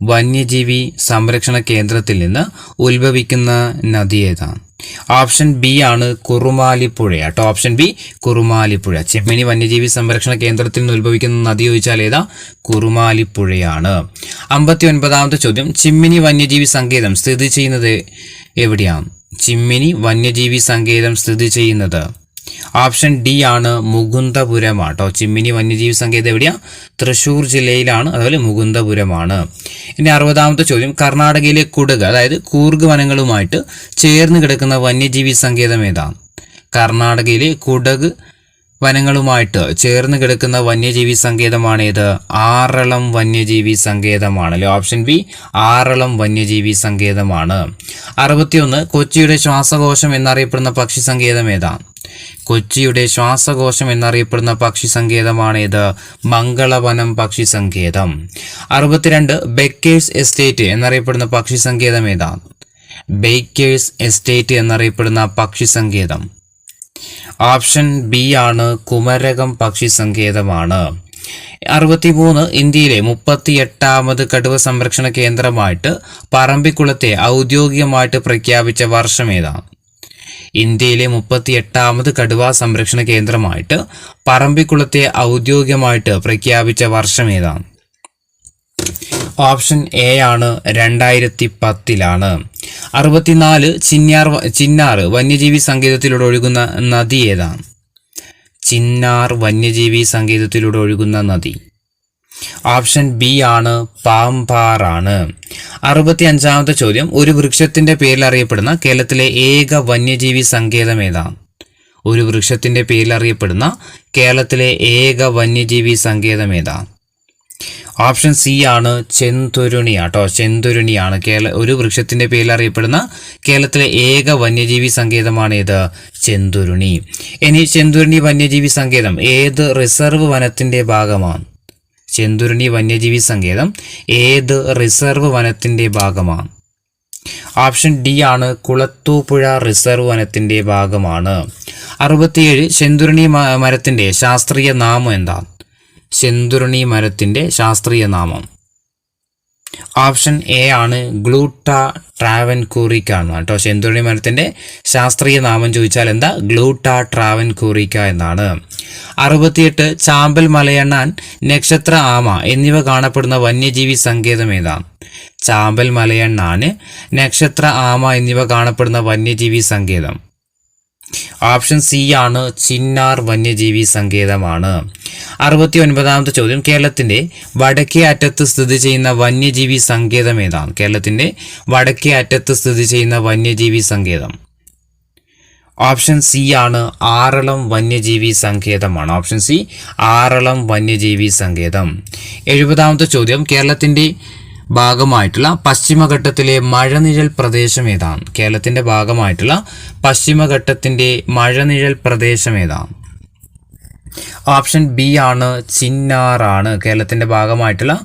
വന്യജീവി സംരക്ഷണ കേന്ദ്രത്തിൽ നിന്ന് ഉത്ഭവിക്കുന്ന നദി ഏതാണ്? ഓപ്ഷൻ ബി ആണ്, കുറുമാലിപ്പുഴ കേട്ടോ. Option B, Kurumalipuzha. ചിമ്മിണി വന്യജീവി സംരക്ഷണ കേന്ദ്രത്തിൽ നിന്ന് ഉത്ഭവിക്കുന്ന നദി ചോദിച്ചാൽ ഏതാ? കുറുമാലിപ്പുഴയാണ്. 59ാമത്തെ ചോദ്യം, ചിമ്മിണി വന്യജീവി സങ്കേതം സ്ഥിതി ചെയ്യുന്നത് എവിടെയാണ്? ചിമ്മിണി വന്യജീവി സങ്കേതം സ്ഥിതി ചെയ്യുന്നത് ഓപ്ഷൻ ഡി ആണ്, മുകുന്ദപുരമാട്ടോ. ചിമ്മിനി വന്യജീവി സങ്കേതം എവിടെയാ? തൃശ്ശൂർ ജില്ലയിലാണ്. അതുപോലെ മുകുന്ദപുരമാണ്. ഇനി 60ാമത്തെ ചോദ്യം, കർണാടകയിലെ കുടക് അതായത് കൂർഗ് വനങ്ങളുമായിട്ട് ചേർന്ന് കിടക്കുന്ന വന്യജീവി സങ്കേതം ഏതാണ്? കർണാടകയിലെ കുടക് വനങ്ങളുമായിട്ട് ചേർന്ന് കിടക്കുന്ന വന്യജീവി സങ്കേതമാണ് ഏത്? ആറളം വന്യജീവി സങ്കേതമാണ് അല്ലെ. ഓപ്ഷൻ ബി, ആറളം വന്യജീവി സങ്കേതമാണ്. 61, കൊച്ചിയുടെ ശ്വാസകോശം എന്നറിയപ്പെടുന്ന പക്ഷി സങ്കേതം ഏതാണ്? കൊച്ചിയുടെ ശ്വാസകോശം എന്നറിയപ്പെടുന്ന പക്ഷി സങ്കേതമാണേത്? മംഗളവനം പക്ഷി സങ്കേതം. 62 ബേക്കേഴ്സ് എസ്റ്റേറ്റ് എന്നറിയപ്പെടുന്ന പക്ഷി സങ്കേതം ഏതാ? ബേക്കേഴ്സ് എസ്റ്റേറ്റ് എന്നറിയപ്പെടുന്ന പക്ഷി സങ്കേതം. ഓപ്ഷൻ ബി ആണ്, കുമരകം പക്ഷി സങ്കേതമാണ്. 63 ഇന്ത്യയിലെ 38ാമത് കടുവ സംരക്ഷണ കേന്ദ്രമായിട്ട് പറമ്പിക്കുളത്തെ ഔദ്യോഗികമായിട്ട് പ്രഖ്യാപിച്ച വർഷം ഏതാണ്? ഇന്ത്യയിലെ 38ാമത് കടുവ സംരക്ഷണ കേന്ദ്രമായിട്ട് പറമ്പിക്കുളത്തെ ഔദ്യോഗികമായിട്ട് പ്രഖ്യാപിച്ച വർഷം ഏതാണ്? ഓപ്ഷൻ എ ആണ്, 2010 64 ചിന്നാർ വന്യജീവി സങ്കേതത്തിലൂടെ ഒഴുകുന്ന നദി ഏതാണ്? ചിന്നാർ വന്യജീവി സങ്കേതത്തിലൂടെ ഒഴുകുന്ന നദി. ഓപ്ഷൻ ബി ആണ്, പാമ്പാറാണ്. 65ാമത്തെ ചോദ്യം, ഒരു വൃക്ഷത്തിന്റെ പേരിൽ അറിയപ്പെടുന്ന കേരളത്തിലെ ഏക വന്യജീവി സങ്കേതം ഏതാണ്? ഒരു വൃക്ഷത്തിന്റെ പേരിൽ അറിയപ്പെടുന്ന കേരളത്തിലെ ഏക വന്യജീവി സങ്കേതം ഏതാണ്? ഓപ്ഷൻ സി ആണ്, ചെന്തുരുണി കേട്ടോ. ചെന്തുരുണിയാണ് ഒരു വൃക്ഷത്തിന്റെ പേരിൽ അറിയപ്പെടുന്ന കേരളത്തിലെ ഏക വന്യജീവി സങ്കേതമാണ് ഏത്? ചെന്തുരുണി. ഇനി ചെന്തുരുണി വന്യജീവി സങ്കേതം ഏത് റിസർവ് വനത്തിന്റെ ഭാഗമാണ്? ചെന്തുരുണി വന്യജീവി സങ്കേതം ഏത് റിസർവ് വനത്തിന്റെ ഭാഗമാണ്? ഓപ്ഷൻ ഡി ആണ്, കുളത്തൂപ്പുഴ റിസർവ് വനത്തിന്റെ ഭാഗമാണ്. 67 ചെന്തുരുണി മരത്തിന്റെ ശാസ്ത്രീയ നാമം എന്താണ്? ചെന്തുരുണി മരത്തിന്റെ ശാസ്ത്രീയ നാമം. ഓപ്ഷൻ എ ആണ്, ഗ്ലൂട്ട ട്രാവൻകൂറിക്ക ആണ് കേട്ടോ. ചെന്തുരുണി മരത്തിന്റെ ശാസ്ത്രീയ നാമം ചോദിച്ചാൽ എന്താ? ഗ്ലൂട്ട ട്രാവൻകൂറിക്ക എന്നാണ്. 68 ചാമ്പൽ മലയണ്ണാൻ, നക്ഷത്ര ആമ എന്നിവ കാണപ്പെടുന്ന വന്യജീവി സങ്കേതം ഏതാണ്? ചാമ്പൽ മലയണ്ണാൻ, നക്ഷത്ര ആമ എന്നിവ കാണപ്പെടുന്ന വന്യജീവി സങ്കേതം. ഓപ്ഷൻ സി ആണ്, ചിന്നാർ വന്യജീവി സങ്കേതമാണ്. 69ാമത്തെ ചോദ്യം, കേരളത്തിന്റെ വടക്കേ അറ്റത്ത് സ്ഥിതി ചെയ്യുന്ന വന്യജീവി സങ്കേതം ഏതാണ്? കേരളത്തിന്റെ വടക്കേ അറ്റത്ത് സ്ഥിതി ചെയ്യുന്ന വന്യജീവി സങ്കേതം. ഓപ്ഷൻ സി ആണ്, ആറളം വന്യജീവി സങ്കേതമാണ്. ഓപ്ഷൻ സി, ആറളം വന്യജീവി സങ്കേതം. 70ാമത്തെ ചോദ്യം, കേരളത്തിന്റെ ഭാഗമായിട്ടുള്ള പശ്ചിമഘട്ടത്തിലെ മഴനിഴൽ പ്രദേശം ഏതാണ്? കേരളത്തിന്റെ ഭാഗമായിട്ടുള്ള പശ്ചിമഘട്ടത്തിന്റെ മഴനിഴൽ പ്രദേശം ഏതാണ്? ഓപ്ഷൻ ബി ആണ്, ചിന്നാറാണ്. കേരളത്തിന്റെ ഭാഗമായിട്ടുള്ള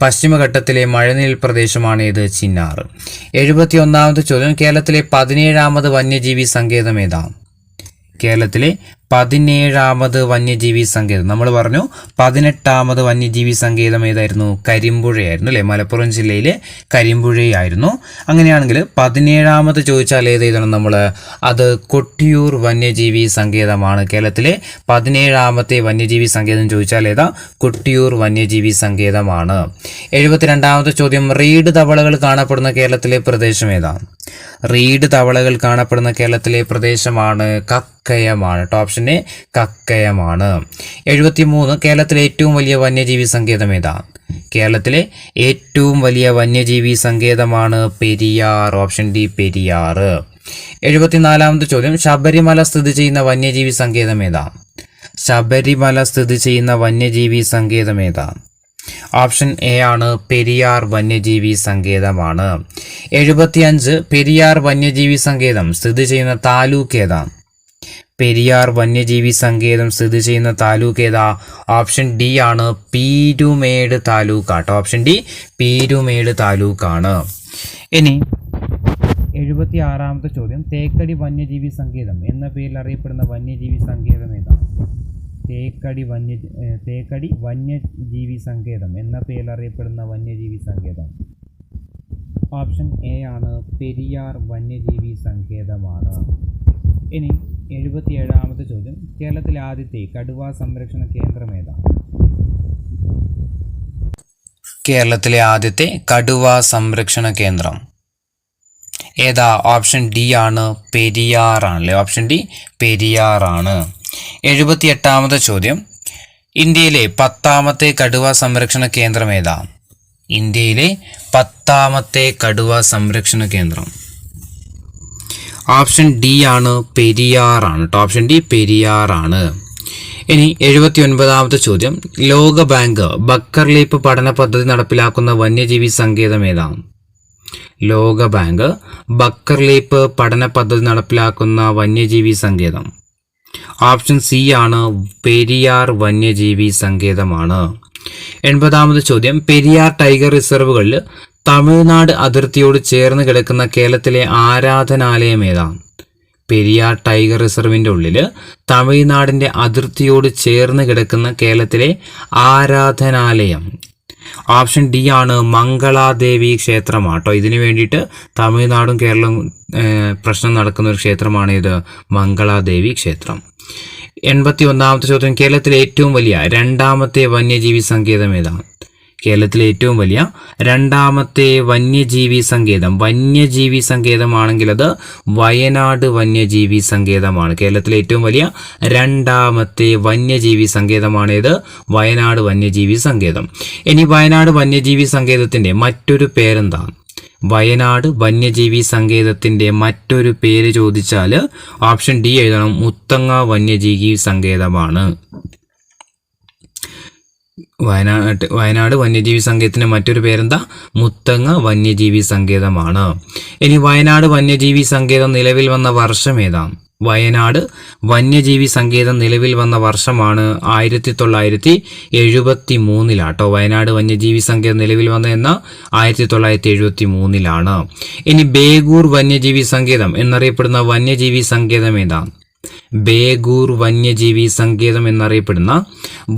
പശ്ചിമഘട്ടത്തിലെ മഴനിഴൽ പ്രദേശമാണ് ഏത്? ചിന്നാർ. 71ാമത്തെ ചോദ്യം, കേരളത്തിലെ 17ാമത് വന്യജീവി സങ്കേതം ഏതാണ്? കേരളത്തിലെ 17ാമത് വന്യജീവി സങ്കേതം. നമ്മൾ പറഞ്ഞു 18ാമത് വന്യജീവി സങ്കേതം ഏതായിരുന്നു? കരിമ്പുഴയായിരുന്നു അല്ലെ? മലപ്പുറം ജില്ലയിലെ കരിമ്പുഴയായിരുന്നു. അങ്ങനെയാണെങ്കിൽ 17ാമത് ചോദിച്ചാൽ ഏതെഴുതണം നമ്മൾ? അത് കൊട്ടിയൂർ വന്യജീവി സങ്കേതമാണ്. കേരളത്തിലെ 17ാമത്തെ വന്യജീവി സങ്കേതം ചോദിച്ചാൽ ഏതാ? കൊട്ടിയൂർ വന്യജീവി സങ്കേതമാണ്. 72ാമത്തെ ചോദ്യം, റീഡ് തവളകൾ കാണപ്പെടുന്ന കേരളത്തിലെ പ്രദേശം ഏതാണ്? റീഡ് തവളകൾ കാണപ്പെടുന്ന കേരളത്തിലെ പ്രദേശമാണ് കക്കയമാണ്. Option A, കക്കയമാണ്. 73 കേരളത്തിലെ ഏറ്റവും വലിയ വന്യജീവി സങ്കേതം ഏതാണ്? കേരളത്തിലെ ഏറ്റവും വലിയ വന്യജീവി സങ്കേതമാണ് പെരിയാർ. Option D, Periyar. 74ാമത്തെ ചോദ്യം, ശബരിമല സ്ഥിതി ചെയ്യുന്ന വന്യജീവി സങ്കേതം ഏതാണ്? ശബരിമല സ്ഥിതി ചെയ്യുന്ന വന്യജീവി സങ്കേതം ഏതാണ്? ഓപ്ഷൻ എ ആണ്, പെരിയാർ വന്യജീവി സങ്കേതമാണ്. 75 പെരിയാർ വന്യജീവി സങ്കേതം സ്ഥിതി ചെയ്യുന്ന താലൂക്ക് ഏതാണ്? പെരിയാർ വന്യജീവി സങ്കേതം സ്ഥിതി ചെയ്യുന്ന താലൂക്ക് ഏതാ? ഓപ്ഷൻ ഡി ആണ്, പീരുമേട് താലൂക്ക് ആട്ടോ. ഓപ്ഷൻ ഡി, പീരുമേട് താലൂക്കാണ്. ഇനി 76ാമത്തെ ചോദ്യം, തേക്കടി വന്യജീവി സങ്കേതം എന്ന പേരിൽ അറിയപ്പെടുന്ന വന്യജീവി സങ്കേതം ഏതാണ്? തേക്കടി വന്യജീവി സങ്കേതം എന്ന പേരിൽ അറിയപ്പെടുന്ന വന്യജീവി സങ്കേതം. ഓപ്ഷൻ എ ആണ്, പെരിയാർ വന്യജീവി സങ്കേതമാണ്. ഇനി 77ാമത്തെ ചോദ്യം, കേരളത്തിലെ ആദ്യത്തെ കടുവ സംരക്ഷണ കേന്ദ്രം ഏതാണ്? കേരളത്തിലെ ആദ്യത്തെ കടുവ സംരക്ഷണ കേന്ദ്രം ഏതാ? ഓപ്ഷൻ ഡി ആണ്, പെരിയാറാണല്ലേ. Option D, പെരിയാറാണ്. 78ാമത്തെ ചോദ്യം, ഇന്ത്യയിലെ 10ാമത്തെ കടുവ സംരക്ഷണ കേന്ദ്രം ഏതാ? ഇന്ത്യയിലെ 10ാമത്തെ കടുവ സംരക്ഷണ കേന്ദ്രം. ഓപ്ഷൻ ഡി ആണ്, പെരിയാറാണ്. Option D, പെരിയാറാണ്. ഇനി 79ാമത്തെ ചോദ്യം, ലോക ബാങ്ക് ബക്കർ ലീപ്പ് പഠന പദ്ധതി നടപ്പിലാക്കുന്ന വന്യജീവി സങ്കേതം ഏതാണ്? ലോക ബാങ്ക് ബക്കർ ലീപ്പ് പഠന പദ്ധതി നടപ്പിലാക്കുന്ന വന്യജീവി സങ്കേതം. ഓപ്ഷൻ സി ആണ് പെരിയാർ വന്യജീവി സങ്കേതമാണ്. 80ാമത് ചോദ്യം, പെരിയാർ ടൈഗർ റിസർവുകളിൽ തമിഴ്നാട് അതിർത്തിയോട് ചേർന്ന് കിടക്കുന്ന കേരളത്തിലെ ആരാധനാലയം ഏതാണ്? പെരിയാർ ടൈഗർ റിസർവിൻ്റെ ഉള്ളിൽ തമിഴ്നാടിൻ്റെ അതിർത്തിയോട് ചേർന്ന് കിടക്കുന്ന കേരളത്തിലെ ആരാധനാലയം ഓപ്ഷൻ ഡി ആണ് മംഗളാദേവി ക്ഷേത്രമാട്ടോ. ഇതിനു വേണ്ടിയിട്ട് തമിഴ്നാടും കേരളവും പ്രശ്നം നടക്കുന്ന ഒരു ക്ഷേത്രമാണ് ഇത് മംഗളാദേവി ക്ഷേത്രം. 81ാമത്തെ ചോദ്യം, കേരളത്തിലെ ഏറ്റവും വലിയ രണ്ടാമത്തെ വന്യജീവി സങ്കേതം ഏതാണ്? കേരളത്തിലെ ഏറ്റവും വലിയ രണ്ടാമത്തെ വന്യജീവി സങ്കേതമാണെങ്കിൽ അത് വയനാട് വന്യജീവി സങ്കേതമാണ്. കേരളത്തിലെ ഏറ്റവും വലിയ രണ്ടാമത്തെ വന്യജീവി സങ്കേതമാണിത്, വയനാട് വന്യജീവി സങ്കേതം. ഇനി വയനാട് വന്യജീവി സങ്കേതത്തിന്റെ മറ്റൊരു പേരെന്താണ്? വയനാട് വന്യജീവി സങ്കേതത്തിന്റെ മറ്റൊരു പേര് ചോദിച്ചാൽ ഓപ്ഷൻ ഡി എഴുതണം, മുത്തങ്ങ വന്യജീവി സങ്കേതമാണ്. വയനാട് വന്യജീവി സങ്കേതത്തിന്റെ മറ്റൊരു പേരെന്താ? മുത്തങ്ങ വന്യജീവി സങ്കേതമാണ്. ഇനി വയനാട് വന്യജീവി സങ്കേതം നിലവിൽ വന്ന വർഷം ഏതാണ്? വയനാട് വന്യജീവി സങ്കേതം നിലവിൽ വന്ന വർഷമാണ് 1973 വയനാട് വന്യജീവി സങ്കേതം നിലവിൽ വന്ന 1973. ഇനി ബേഗൂർ വന്യജീവി സങ്കേതം എന്നറിയപ്പെടുന്ന വന്യജീവി സങ്കേതം ഏതാണ്? ബേഗൂർ വന്യജീവി സങ്കേതം എന്നറിയപ്പെടുന്ന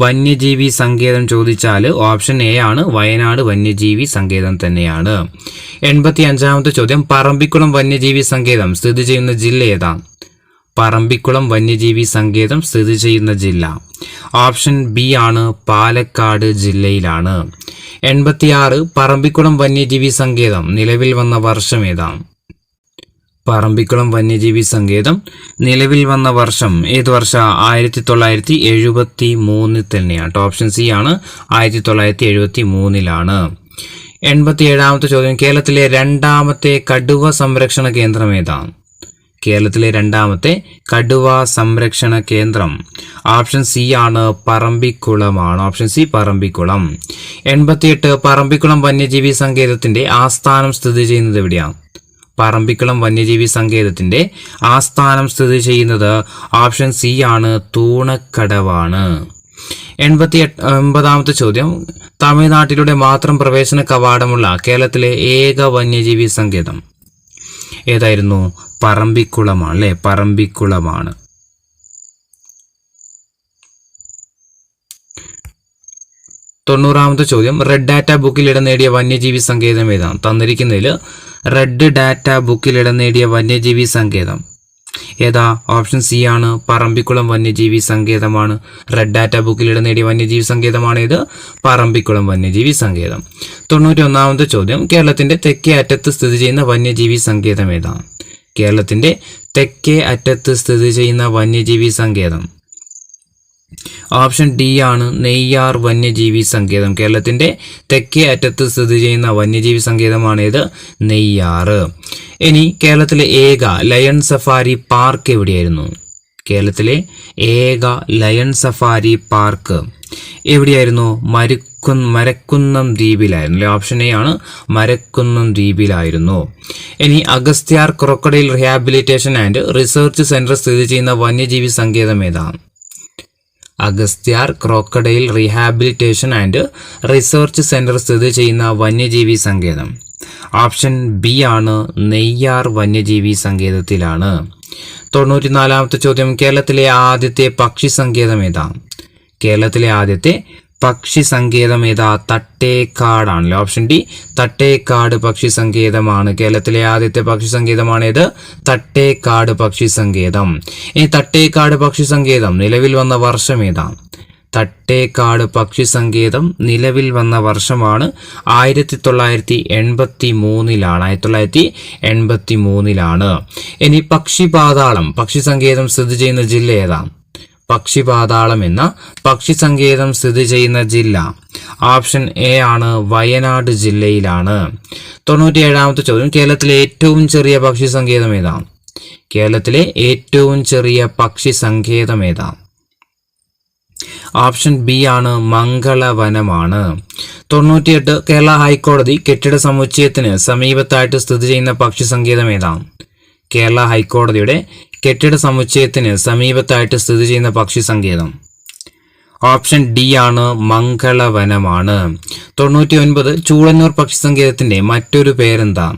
വന്യജീവി സങ്കേതം ചോദിച്ചാൽ ഓപ്ഷൻ എ ആണ്, വയനാട് വന്യജീവി സങ്കേതം തന്നെയാണ്. 85ാമത്തെ ചോദ്യം, പറമ്പിക്കുളം വന്യജീവി സങ്കേതം സ്ഥിതി ചെയ്യുന്ന ജില്ല ഏതാണ്? പറമ്പിക്കുളം വന്യജീവി സങ്കേതം സ്ഥിതി ചെയ്യുന്ന ജില്ല ഓപ്ഷൻ ബി ആണ്, പാലക്കാട് ജില്ലയിലാണ്. 86, പറമ്പിക്കുളം വന്യജീവി സങ്കേതം നിലവിൽ വന്ന വർഷം ഏതാണ്? പറമ്പിക്കുളം വന്യജീവി സങ്കേതം നിലവിൽ വന്ന വർഷം ഏത് വർഷം? 1973 തന്നെയാണ്. ഓപ്ഷൻ സി ആണ്, 1973. 87ാമത്തെ ചോദ്യം, കേരളത്തിലെ രണ്ടാമത്തെ കടുവ സംരക്ഷണ കേന്ദ്രം ഏതാണ്? കേരളത്തിലെ രണ്ടാമത്തെ കടുവ സംരക്ഷണ കേന്ദ്രം ഓപ്ഷൻ സി ആണ്, പറമ്പിക്കുളമാണ്. Option C Parambikulam. 88, പറമ്പിക്കുളം വന്യജീവി സങ്കേതത്തിന്റെ ആസ്ഥാനം സ്ഥിതി ചെയ്യുന്നത് എവിടെയാണ്? പറമ്പിക്കുളം വന്യജീവി സങ്കേതത്തിന്റെ ആസ്ഥാനം സ്ഥിതി ചെയ്യുന്നത് ഓപ്ഷൻ സി ആണ്, തൂണക്കടവാണ്. 89ാമത്തെ ചോദ്യം, തമിഴ്നാട്ടിലൂടെ മാത്രം പ്രവേശന കവാടമുള്ള കേരളത്തിലെ ഏക വന്യജീവി സങ്കേതം ഏതായിരുന്നു? പറമ്പിക്കുളമാണ് അല്ലെ, പറമ്പിക്കുളമാണ്. 90ാമത്തെ ചോദ്യം, റെഡ് ഡാറ്റ ബുക്കിൽ ഇടം നേടിയ വന്യജീവി സങ്കേതം ഏതാണ്? തന്നിരിക്കുന്നതിൽ റെഡ് ഡാറ്റ ബുക്കിൽ ഇടം നേടിയ വന്യജീവി സങ്കേതം ഏതാ? ഓപ്ഷൻ സി ആണ്, പറമ്പിക്കുളം വന്യജീവി സങ്കേതമാണ്. റെഡ് ഡാറ്റ ബുക്കിൽ ഇടം നേടിയ വന്യജീവി സങ്കേതമാണ് ഇത്, പറമ്പിക്കുളം വന്യജീവി സങ്കേതം. 91ാമത്തെ ചോദ്യം, കേരളത്തിന്റെ തെക്കേ അറ്റത്ത് സ്ഥിതി ചെയ്യുന്ന വന്യജീവി സങ്കേതം ഏതാണ്? കേരളത്തിന്റെ തെക്കേ അറ്റത്ത് സ്ഥിതി ചെയ്യുന്ന വന്യജീവി സങ്കേതം ഓപ്ഷൻ ഡി ആണ്, നെയ്യാർ വന്യജീവി സങ്കേതം. കേരളത്തിന്റെ തെക്കേ അറ്റത്ത് സ്ഥിതി ചെയ്യുന്ന വന്യജീവി സങ്കേതമാണ് ഇത്, നെയ്യാർ. ഇനി കേരളത്തിലെ ഏക ലയൺ സഫാരി പാർക്ക് എവിടെയായിരുന്നു? കേരളത്തിലെ ഏക ലയൺ സഫാരി പാർക്ക് എവിടെയായിരുന്നു? മരക്കുന്നം ദ്വീപിലായിരുന്നു. ഓപ്ഷൻ എ ആണ്, മരക്കുന്നം ദ്വീപിലായിരുന്നു. ഇനി Agasthyar crocodile rehabilitation and research centre സ്ഥിതി ചെയ്യുന്ന വന്യജീവി സങ്കേതം ഏതാണ്? Agasthyar crocodile rehabilitation and research centre സ്ഥിതി ചെയ്യുന്ന വന്യജീവി സങ്കേതം ഓപ്ഷൻ ബി ആണ്, നെയ്യാർ വന്യജീവി സങ്കേതത്തിലാണ്. 94ാമത്തെ ചോദ്യം, കേരളത്തിലെ ആദ്യത്തെ പക്ഷി സങ്കേതം ഏതാണ്? കേരളത്തിലെ ആദ്യത്തെ പക്ഷി സങ്കേതം ഏതാ? തട്ടേക്കാടാണല്ലോ. ഓപ്ഷൻ ഡി, തട്ടേക്കാട് പക്ഷി സങ്കേതമാണ്. കേരളത്തിലെ ആദ്യത്തെ പക്ഷി സങ്കേതമാണേത്, തട്ടേക്കാട് പക്ഷി സങ്കേതം. ഈ തട്ടേക്കാട് പക്ഷി സങ്കേതം നിലവിൽ വന്ന വർഷം ഏതാണ്? തട്ടേക്കാട് പക്ഷി സങ്കേതം നിലവിൽ വന്ന വർഷമാണ് 1983. ഇനി പക്ഷിപാതാളം പക്ഷി സങ്കേതം സ്ഥിതി ചെയ്യുന്ന ജില്ല ഏതാണ്? പക്ഷിപാതാളം എന്ന പക്ഷി സങ്കേതം സ്ഥിതി ചെയ്യുന്ന ജില്ല ഓപ്ഷൻ എ ആണ്, വയനാട് ജില്ലയിലാണ്. 97ാമത്തെ ചോദ്യം, കേരളത്തിലെ ഏറ്റവും ചെറിയ പക്ഷി സങ്കേതം ഏതാണ്? കേരളത്തിലെ ഏറ്റവും ചെറിയ പക്ഷി സങ്കേതം ഏതാണ്? ഓപ്ഷൻ ബി ആണ്, മംഗളവനമാണ്. 98, കേരള ഹൈക്കോടതി കെട്ടിട സമുച്ചയത്തിന് സമീപത്തായിട്ട് സ്ഥിതി ചെയ്യുന്ന പക്ഷി സങ്കേതം ഏതാണ്? കേരള ഹൈക്കോടതിയുടെ കെട്ടിട സമുച്ചയത്തിന് സമീപത്തായിട്ട് സ്ഥിതി ചെയ്യുന്ന പക്ഷി സങ്കേതം? ഓപ്ഷൻ ഡി ആണ്, മംഗളവനമാണ്. 99 ചൂളന്നൂർ പക്ഷി സങ്കേതത്തിന്റെ മറ്റൊരു പേരെന്താ?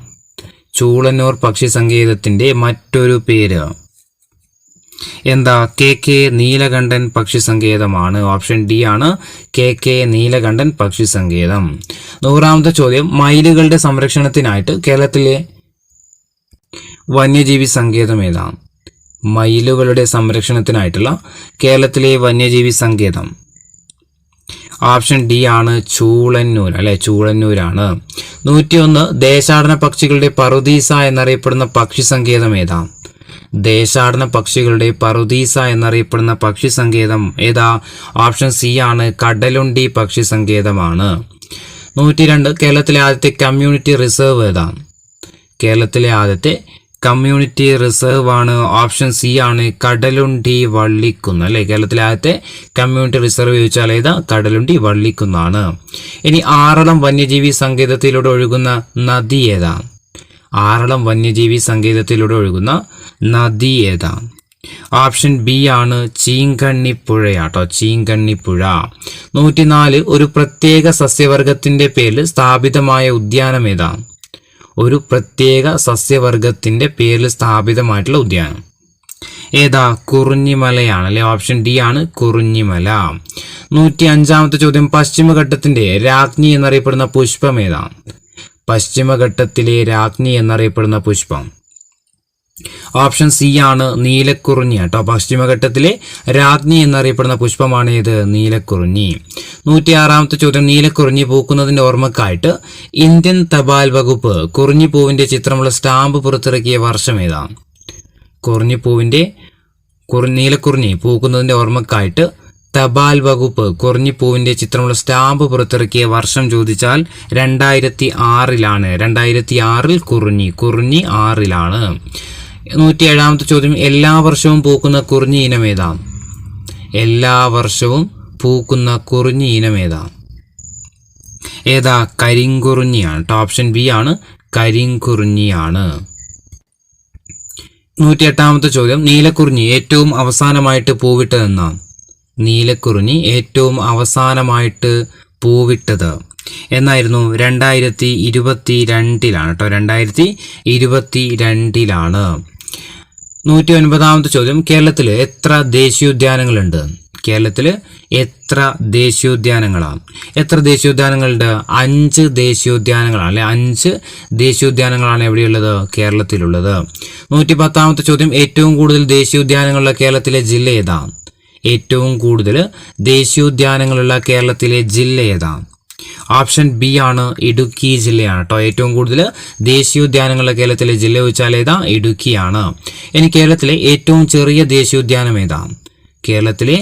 ചൂളന്നൂർ പക്ഷി സങ്കേതത്തിന്റെ മറ്റൊരു പേര് എന്താ? KK നീലകണ്ഠൻ പക്ഷി സങ്കേതമാണ്. ഓപ്ഷൻ ഡി ആണ്, KK നീലകണ്ഠൻ പക്ഷി സങ്കേതം. 100ാമത്തെ ചോദ്യം, മയിലുകളുടെ സംരക്ഷണത്തിനായിട്ട് കേരളത്തിലെ വന്യജീവി സങ്കേതം ഏതാണ്? മയിലുകളുടെ സംരക്ഷണത്തിനായിട്ടുള്ള കേരളത്തിലെ വന്യജീവി സങ്കേതം? ഓപ്ഷൻ ഡി ആണ്, ചൂളന്നൂർ. അല്ലെ, ചൂളന്നൂരാണ്. 101 ദേശാടന പക്ഷികളുടെ പറുദീസ എന്നറിയപ്പെടുന്ന പക്ഷി സങ്കേതം ഏതാ? ദേശാടന പക്ഷികളുടെ പറുദീസ എന്നറിയപ്പെടുന്ന പക്ഷി സങ്കേതം ഏതാ? ഓപ്ഷൻ സി ആണ്, കടലുണ്ടി പക്ഷി സങ്കേതമാണ്. 102 കേരളത്തിലെ ആദ്യത്തെ കമ്മ്യൂണിറ്റി റിസർവ് ഏതാ? കേരളത്തിലെ ആദ്യത്തെ കമ്മ്യൂണിറ്റി റിസർവ് ആണ്. ഓപ്ഷൻ സി ആണ്, കടലുണ്ടി വള്ളിക്കുന്ന്. അല്ലെ, കേരളത്തിലെ ആദ്യത്തെ കമ്മ്യൂണിറ്റി റിസർവ് ചോദിച്ചാൽ ഏതാ? കടലുണ്ടി വള്ളിക്കുന്നാണ്. ഇനി ആറളം വന്യജീവി സങ്കേതത്തിലൂടെ ഒഴുകുന്ന നദി ഏതാ? ആറളം വന്യജീവി സങ്കേതത്തിലൂടെ ഒഴുകുന്ന നദി ഏതാ? ഓപ്ഷൻ ബി ആണ്, ചീങ്കണ്ണിപ്പുഴയാട്ടോ, ചീങ്കണ്ണിപ്പുഴ. 104 ഒരു പ്രത്യേക സസ്യവർഗത്തിന്റെ പേരിൽ സ്ഥാപിതമായ ഉദ്യാനം ഏതാ? ഒരു പ്രത്യേക സസ്യവർഗത്തിന്റെ പേരിൽ സ്ഥാപിതമായിട്ടുള്ള ഉദ്യാനം ഏതാ? കുറിഞ്ഞിമലയാണ്. അല്ലെ, ഓപ്ഷൻ ഡി ആണ്, കുറിഞ്ഞിമല. 105ാമത്തെ ചോദ്യം, പശ്ചിമഘട്ടത്തിന്റെ രാജ്ഞി എന്നറിയപ്പെടുന്ന പുഷ്പം ഏതാ? പശ്ചിമഘട്ടത്തിലെ രാജ്ഞി എന്നറിയപ്പെടുന്ന പുഷ്പം? ഓപ്ഷൻ സി ആണ്, നീലക്കുറിഞ്ഞി കേട്ടോ. പശ്ചിമഘട്ടത്തിലെ രാജ്ഞി എന്നറിയപ്പെടുന്ന പുഷ്പമാണ് ഇത്? നീലക്കുറിഞ്ഞി. 106ാമത്തെ ചോദ്യം, നീലക്കുറിഞ്ഞി പൂക്കുന്നതിന്റെ ഓർമ്മക്കായിട്ട് ഇന്ത്യൻ തപാൽ വകുപ്പ് കുറിഞ്ഞിപ്പൂവിന്റെ ചിത്രമുള്ള സ്റ്റാമ്പ് പുറത്തിറക്കിയ വർഷം ഏതാ? നീലക്കുറിഞ്ഞി പൂക്കുന്നതിന്റെ ഓർമ്മക്കായിട്ട് തപാൽ വകുപ്പ് കുറിഞ്ഞിപ്പൂവിന്റെ ചിത്രമുള്ള സ്റ്റാമ്പ് പുറത്തിറക്കിയ വർഷം ചോദിച്ചാൽ 2006ലാണ്. 2006 കുറിഞ്ഞി 6ലാണ്. 107ാമത്തെ ചോദ്യം, എല്ലാ വർഷവും പൂക്കുന്ന കുറിഞ്ഞി ഇനം ഏതാ? എല്ലാ വർഷവും പൂക്കുന്ന കുറിഞ്ഞി ഇനം ഏതാ? ഏതാ? കരിങ്കുറിഞ്ഞിയാണ്. ഓപ്ഷൻ ബി ആണ്, കരിങ്കുറിഞ്ഞിയാണ്. 108ാമത്തെ ചോദ്യം, നീലക്കുറിഞ്ഞി ഏറ്റവും അവസാനമായിട്ട് പൂവിട്ടതെന്നാ? നീലക്കുറിഞ്ഞി ഏറ്റവും അവസാനമായിട്ട് പൂവിട്ടത് എന്നായിരുന്നു? 2022ലാണ് കേട്ടോ. 2022ലാണ്. 109ാമത്തെ ചോദ്യം, കേരളത്തിൽ എത്ര ദേശീയോദ്യാനങ്ങളുണ്ട്? കേരളത്തിൽ എത്ര ദേശീയോദ്യാനങ്ങളാണ്? എത്ര ദേശീയോദ്യാനങ്ങളുണ്ട്? 5 ദേശീയോദ്യാനങ്ങളാണ്. അല്ലെ, 5 ദേശീയോദ്യാനങ്ങളാണ് എവിടെയുള്ളത്? കേരളത്തിലുള്ളത്. 110ാമത്തെ ചോദ്യം, ഏറ്റവും കൂടുതൽ ദേശീയോദ്യാനങ്ങളുള്ള കേരളത്തിലെ ജില്ല ഏതാ? ഏറ്റവും കൂടുതൽ ദേശീയോദ്യാനങ്ങളുള്ള കേരളത്തിലെ ജില്ല ഏതാ? ഓപ്ഷൻ ബി ആണ്, ഇടുക്കി ജില്ലയാണ് കേട്ടോ. ഏറ്റവും കൂടുതൽ ദേശീയോദ്യാനങ്ങളുള്ള കേരളത്തിലെ ജില്ല ചോദിച്ചാൽ ഏതാ? ഇടുക്കിയാണ്. ഇനി കേരളത്തിലെ ഏറ്റവും ചെറിയ ദേശീയോദ്യാനം ഏതാ? കേരളത്തിലെ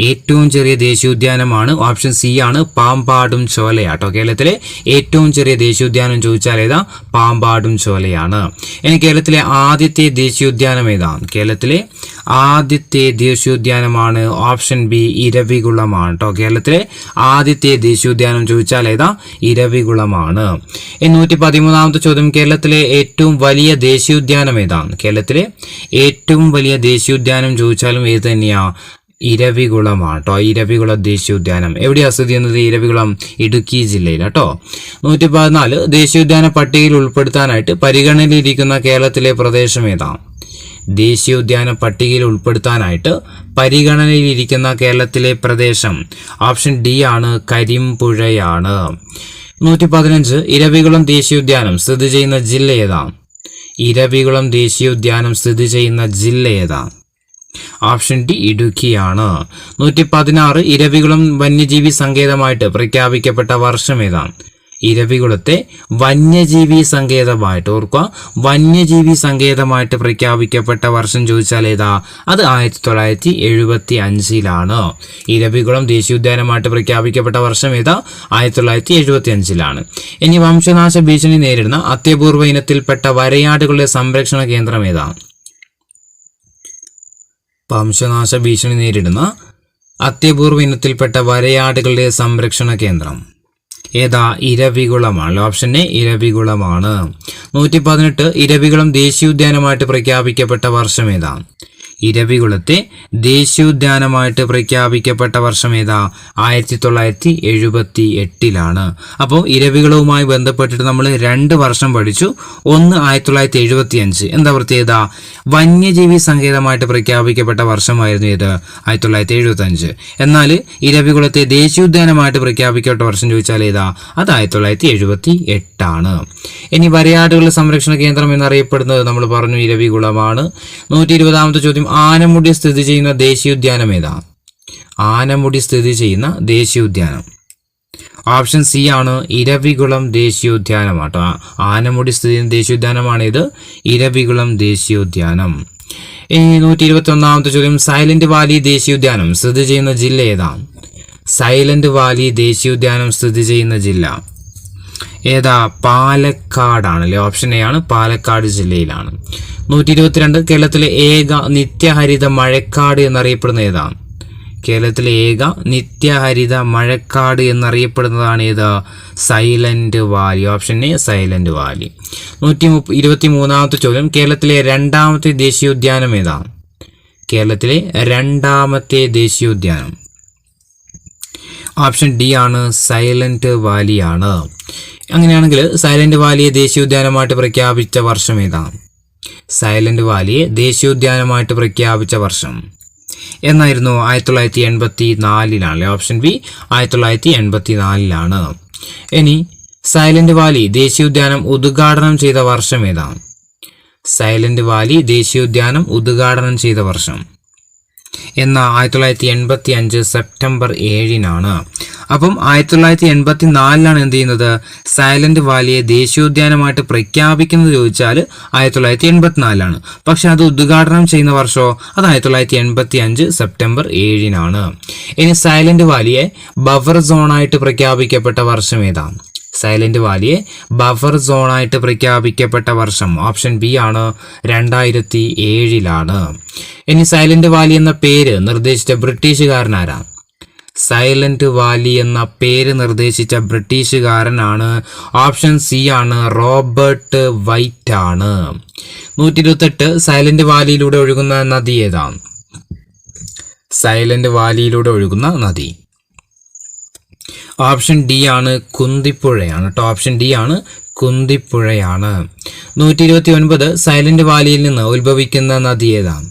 ഏറ്റവും ചെറിയ ദേശീയോദ്യാനമാണ് ഓപ്ഷൻ സി ആണ്, പാമ്പാടും ചോലയാട്ടോ. കേരളത്തിലെ ഏറ്റവും ചെറിയ ദേശീയോദ്യാനം ചോദിച്ചാൽ ഏതാ? പാമ്പാടും ചോലയാണ്. ഇനി കേരളത്തിലെ ആദ്യത്തെ ദേശീയോദ്യാനം ഏതാ? കേരളത്തിലെ ആദ്യത്തെ ദേശീയോദ്യാനമാണ് ഓപ്ഷൻ ബി, ഇരവികുളമാണ് കേട്ടോ. കേരളത്തിലെ ആദ്യത്തെ ദേശീയോദ്യാനം ചോദിച്ചാൽ ഏതാ? ഇരവികുളമാണ്. 113ാമത്തെ ചോദ്യം, കേരളത്തിലെ ഏറ്റവും വലിയ ദേശീയോദ്യാനം ഏതാണ്? കേരളത്തിലെ ഏറ്റവും വലിയ ദേശീയോദ്യാനം ചോദിച്ചാലും ഏത് തന്നെയാ? ഇരവികുളമാണ് കേട്ടോ. ഇരവികുള ദേശീയോദ്യാനം എവിടെയാ സ്ഥിതി ചെയ്യുന്നത്? ഇരവികുളം ഇടുക്കി ജില്ലയിൽ കേട്ടോ. 114 ദേശീയോദ്യാന പട്ടികയിൽ ഉൾപ്പെടുത്താനായിട്ട് പരിഗണനയിലിരിക്കുന്ന കേരളത്തിലെ പ്രദേശം ഏതാണ്? ദേശീയോദ്യാന പട്ടികയിൽ ഉൾപ്പെടുത്താനായിട്ട് പരിഗണനയിലിരിക്കുന്ന കേരളത്തിലെ പ്രദേശം ഓപ്ഷൻ ഡി ആണ്, കരിമ്പുഴയാണ്. 115 ഇരവികുളം ദേശീയോദ്യാനം സ്ഥിതി ചെയ്യുന്ന ജില്ല ഏതാണ്? ഇരവികുളം ദേശീയോദ്യാനം സ്ഥിതി ചെയ്യുന്ന ജില്ല ഏതാണ്? Option D, ഇടുക്കിയാണ്. 116 ഇരവികുളം വന്യജീവി സങ്കേതമായിട്ട് പ്രഖ്യാപിക്കപ്പെട്ട വർഷം ഏതാണ്? ഇരവികുളത്തെ വന്യജീവി സങ്കേതമായിട്ട്, ഓർക്കുക, വന്യജീവി സങ്കേതമായിട്ട് പ്രഖ്യാപിക്കപ്പെട്ട വർഷം ചോദിച്ചാൽ ഏതാ? അത് 1975ലാണ്. ഇരവികുളം ദേശീയോദ്യാനമായിട്ട് പ്രഖ്യാപിക്കപ്പെട്ട വർഷം ഏതാ? 1975ലാണ്. ഇനി വംശനാശ ഭീഷണി നേരിടുന്ന അത്യപൂർവ ഇനത്തിൽപ്പെട്ട വരയാടുകളുടെ സംരക്ഷണ കേന്ദ്രം ഏതാണ്? വംശനാശ ഭീഷണി നേരിടുന്ന അത്യപൂർവ ഇനത്തിൽപ്പെട്ട വരയാടുകളുടെ സംരക്ഷണ കേന്ദ്രം ഏതാ? ഇരവികുളമാണ്. ഓപ്ഷൻ എ, ഇരവികുളമാണ്. 118 ഇരവികുളം ദേശീയോദ്യാനമായിട്ട് പ്രഖ്യാപിക്കപ്പെട്ട വർഷം ഏതാണ്? ഇരവികുളത്തെ ദേശീയോദ്യാനമായിട്ട് പ്രഖ്യാപിക്കപ്പെട്ട വർഷം ഏതാ? 1978. അപ്പോൾ ഇരവികുളവുമായി ബന്ധപ്പെട്ടിട്ട് നമ്മൾ 2 വർഷം പഠിച്ചു. ഒന്ന് 1975. എന്താ പ്രത്യേകത? വന്യജീവി സങ്കേതമായിട്ട് പ്രഖ്യാപിക്കപ്പെട്ട വർഷമായിരുന്നു ഇത് 1975. എന്നാൽ ഇരവികുളത്തെ ദേശീയോദ്യാനമായിട്ട് പ്രഖ്യാപിക്കപ്പെട്ട വർഷം ചോദിച്ചാൽ ഏതാ? അത് 1978. ഇനി വരയാടുകളുടെ സംരക്ഷണ കേന്ദ്രം എന്നറിയപ്പെടുന്നത് നമ്മൾ പറഞ്ഞു ഇരവികുളമാണ്. 120ാമത്തെ ചോദ്യം, ആനമുടി സ്ഥിതി ചെയ്യുന്ന ദേശീയോദ്യാനം ഏതാ? ആനമുടി സ്ഥിതി ചെയ്യുന്ന ദേശീയോദ്യാനം ഓപ്ഷൻ സി ആണ്, ഇരവികുളം ദേശീയോദ്യാനമാട്ടോ. ആനമുടി സ്ഥിതി ചെയ്യുന്ന ദേശീയോദ്യാനമാണ് ഇത്, ഇരവികുളം ദേശീയോദ്യാനം. ഇനി 121ാമത്തെ ചോദ്യം, സൈലന്റ് വാലി ദേശീയോദ്യാനം സ്ഥിതി ചെയ്യുന്ന ജില്ല ഏതാ? സൈലന്റ് വാലി ദേശീയോദ്യാനം സ്ഥിതി ചെയ്യുന്ന ജില്ല ഏതാ? പാലക്കാടാണ് അല്ലെ. ഓപ്ഷൻ എ ആണ്, പാലക്കാട് ജില്ലയിലാണ്. 122, കേരളത്തിലെ ഏക നിത്യഹരിത മഴക്കാട് എന്നറിയപ്പെടുന്ന ഏതാണ്? കേരളത്തിലെ ഏക നിത്യഹരിത മഴക്കാട് എന്നറിയപ്പെടുന്നതാണ് ഏത്? Silent Valley. Option A, Silent Valley. 123ാമത്തെ ചോദ്യം, കേരളത്തിലെ 2ാമത്തെ ദേശീയോദ്യാനം ഏതാണ്? കേരളത്തിലെ 2ാമത്തെ ദേശീയോദ്യാനം ഓപ്ഷൻ ഡി ആണ്, സൈലന്റ് വാലിയാണ്. അങ്ങനെയാണെങ്കിൽ സൈലന്റ് വാലിയെ ദേശീയോദ്യാനമായിട്ട് പ്രഖ്യാപിച്ച വർഷം ഏതാണ്? സൈലന്റ് വാലിയെ ദേശീയോദ്യാനമായിട്ട് പ്രഖ്യാപിച്ച വർഷം എന്നായിരുന്നു? 1984. Option B, 1984. ഇനി സൈലന്റ് വാലി ദേശീയോദ്യാനം ഉദ്ഘാടനം ചെയ്ത വർഷം ഏതാണ്? സൈലന്റ് വാലി ദേശീയോദ്യാനം ഉദ്ഘാടനം ചെയ്ത വർഷം എന്ന 1985 സെപ്റ്റംബർ 7. അപ്പം 1984 എന്ത് ചെയ്യുന്നത്? സൈലന്റ് വാലിയെ ദേശീയോദ്യാനമായിട്ട് പ്രഖ്യാപിക്കുന്നത് ചോദിച്ചാൽ 1984. പക്ഷെ അത് ഉദ്ഘാടനം ചെയ്യുന്ന വർഷമോ? അത് 1985 സെപ്റ്റംബർ 7. ഇനി സൈലന്റ് വാലിയെ ബഫർ സോണായിട്ട് പ്രഖ്യാപിക്കപ്പെട്ട വർഷം ഏതാണ്? സൈലന്റ് വാലിയെ ബഫർ സോണായിട്ട് പ്രഖ്യാപിക്കപ്പെട്ട വർഷം ഓപ്ഷൻ ബി ആണ്, 2007. ഇനി സൈലന്റ് വാലി എന്ന പേര് നിർദ്ദേശിച്ച ബ്രിട്ടീഷുകാരനാരാണ്? സൈലന്റ് വാലി എന്ന പേര് നിർദ്ദേശിച്ച ബ്രിട്ടീഷുകാരനാണ് ഓപ്ഷൻ സി ആണ്, റോബർട്ട് വൈറ്റ് ആണ്. 128, സൈലന്റ് വാലിയിലൂടെ ഒഴുകുന്ന നദി ഏതാണ്? സൈലന്റ് വാലിയിലൂടെ ഒഴുകുന്ന നദി ഓപ്ഷൻ ഡി ആണ്, കുന്തിപ്പുഴയാണ് കേട്ടോ. ഓപ്ഷൻ ഡി ആണ്, കുന്തിപ്പുഴയാണ്. 129, സൈലന്റ് വാലിയിൽ നിന്ന് ഉത്ഭവിക്കുന്ന നദി ഏതാണ്?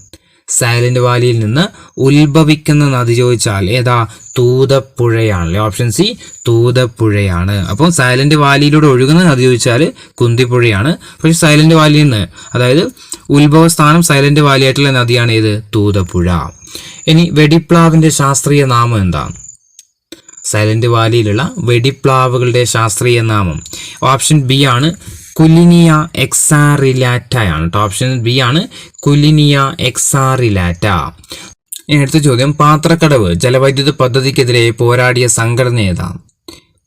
സൈലന്റ് വാലിയിൽ നിന്ന് ഉത്ഭവിക്കുന്ന നദി ചോദിച്ചാൽ ഏതാ? തൂതപ്പുഴയാണ്. ഓപ്ഷൻ സി, തൂതപ്പുഴയാണ്. അപ്പോൾ സൈലന്റ് വാലിയിലൂടെ ഒഴുകുന്ന നദി ചോദിച്ചാൽ കുന്തിപ്പുഴയാണ്. പക്ഷെ സൈലന്റ് വാലിയിൽ നിന്ന്, അതായത് ഉത്ഭവസ്ഥാനം സൈലന്റ് വാലിയായിട്ടുള്ള നദിയാണ് ഏത്? തൂതപ്പുഴ. ഇനി വെടിപ്ലാവിന്റെ ശാസ്ത്രീയ നാമം എന്താണ്? സൈലന്റ് വാലിയിലുള്ള വെടിപ്ലാവുകളുടെ ശാസ്ത്രീയ നാമം ഓപ്ഷൻ ബി ആണ്, കുലിനിയ എക്സാറിലാറ്റയാണ്. ഓപ്ഷൻ ബി ആണ്, കുലിനിയ എക്സാറിലാറ്റ. ഇനി അടുത്ത ചോദ്യം, പാത്രക്കടവ് ജലവൈദ്യുത പദ്ധതിക്കെതിരെ പോരാടിയ സംഘടന ഏതാണ്?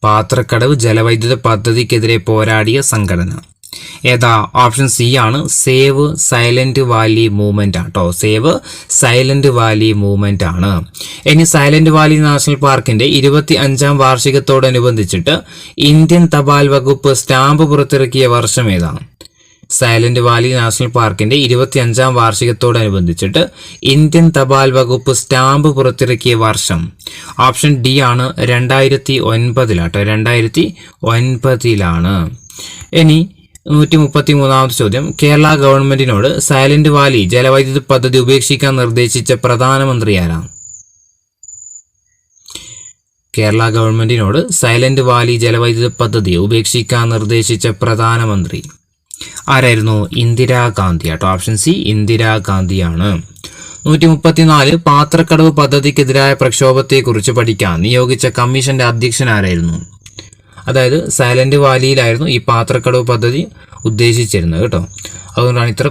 പാത്രക്കടവ് ജലവൈദ്യുത പദ്ധതിക്കെതിരെ പോരാടിയ സംഘടന ഏതാ? ഓപ്ഷൻ സി ആണ്, സേവ് സൈലന്റ് വാലി മൂവ്മെന്റ് ആട്ടോ. സേവ് സൈലന്റ് വാലി മൂവ്മെന്റ് ആണ്. ഇനി സൈലന്റ് വാലി നാഷണൽ പാർക്കിന്റെ 25ാം വാർഷികത്തോടനുബന്ധിച്ചിട്ട് ഇന്ത്യൻ തപാൽ വകുപ്പ് സ്റ്റാമ്പ് പുറത്തിറക്കിയ വർഷം ഏതാണ്? സൈലന്റ് വാലി നാഷണൽ പാർക്കിന്റെ 25ാം വാർഷികത്തോടനുബന്ധിച്ചിട്ട് ഇന്ത്യൻ തപാൽ വകുപ്പ് സ്റ്റാമ്പ് പുറത്തിറക്കിയ വർഷം ഓപ്ഷൻ ഡി ആണ്, 2009 2009. ഇനി 133ാമത്തെ ചോദ്യം, കേരള ഗവൺമെന്റിനോട് സൈലന്റ് വാലി ജലവൈദ്യുത പദ്ധതി ഉപേക്ഷിക്കാൻ നിർദ്ദേശിച്ച പ്രധാനമന്ത്രി ആരാണ്? കേരള ഗവൺമെന്റിനോട് സൈലന്റ് വാലി ജലവൈദ്യുത പദ്ധതി ഉപേക്ഷിക്കാൻ നിർദ്ദേശിച്ച പ്രധാനമന്ത്രി ആരായിരുന്നു? ഇന്ദിരാഗാന്ധി ആട്ടോ. Option C, ഇന്ദിരാഗാന്ധിയാണ്. 134, പാത്രക്കടവ് പദ്ധതിക്കെതിരായ പ്രക്ഷോഭത്തെക്കുറിച്ച് പഠിക്കാൻ നിയോഗിച്ച കമ്മീഷന്റെ അധ്യക്ഷൻ ആരായിരുന്നു? അതായത് സൈലന്റ് വാലിയിലായിരുന്നു ഈ പാത്രക്കടവ് പദ്ധതി ഉദ്ദേശിച്ചിരുന്നത് കേട്ടോ. അതുകൊണ്ടാണ് ഇത്ര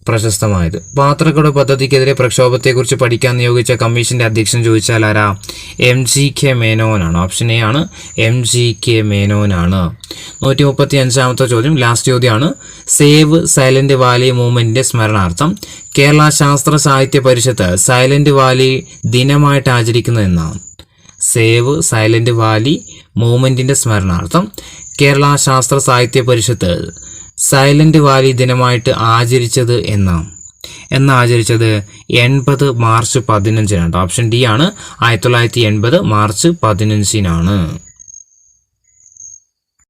പ്രശസ്തമായത്. പാത്രക്കടവ് പദ്ധതിക്കെതിരെ പ്രക്ഷോഭത്തെക്കുറിച്ച് പഠിക്കാൻ നിയോഗിച്ച കമ്മീഷന്റെ അധ്യക്ഷൻ ചോദിച്ചാൽ ആരാ? MGK മേനോനാണ്. ഓപ്ഷൻ എ ആണ്, MGK മേനോനാണ്. 135ാമത്തെ ചോദ്യം, ലാസ്റ്റ് ചോദ്യമാണ്. സേവ് സൈലന്റ് വാലി മൂവ്മെന്റിന്റെ സ്മരണാർത്ഥം കേരള ശാസ്ത്ര സാഹിത്യ പരിഷത്ത് സൈലന്റ് വാലി ദിനമായിട്ട് ആചരിക്കുന്നത് എന്നാണ്? സേവ് സൈലന്റ് വാലി മൂവ്മെന്റിന്റെ സ്മരണാർത്ഥം കേരള ശാസ്ത്ര സാഹിത്യ പരിഷത്ത് സൈലന്റ് വാലി ദിനമായിട്ട് ആചരിച്ചത് എന്നാണ്? എന്ന് ആചരിച്ചത് 80 മാർച്ച് 15-നാണ്. ഓപ്ഷൻ ഡി ആണ് 1980 മാർച്ച് 15-നാണ്.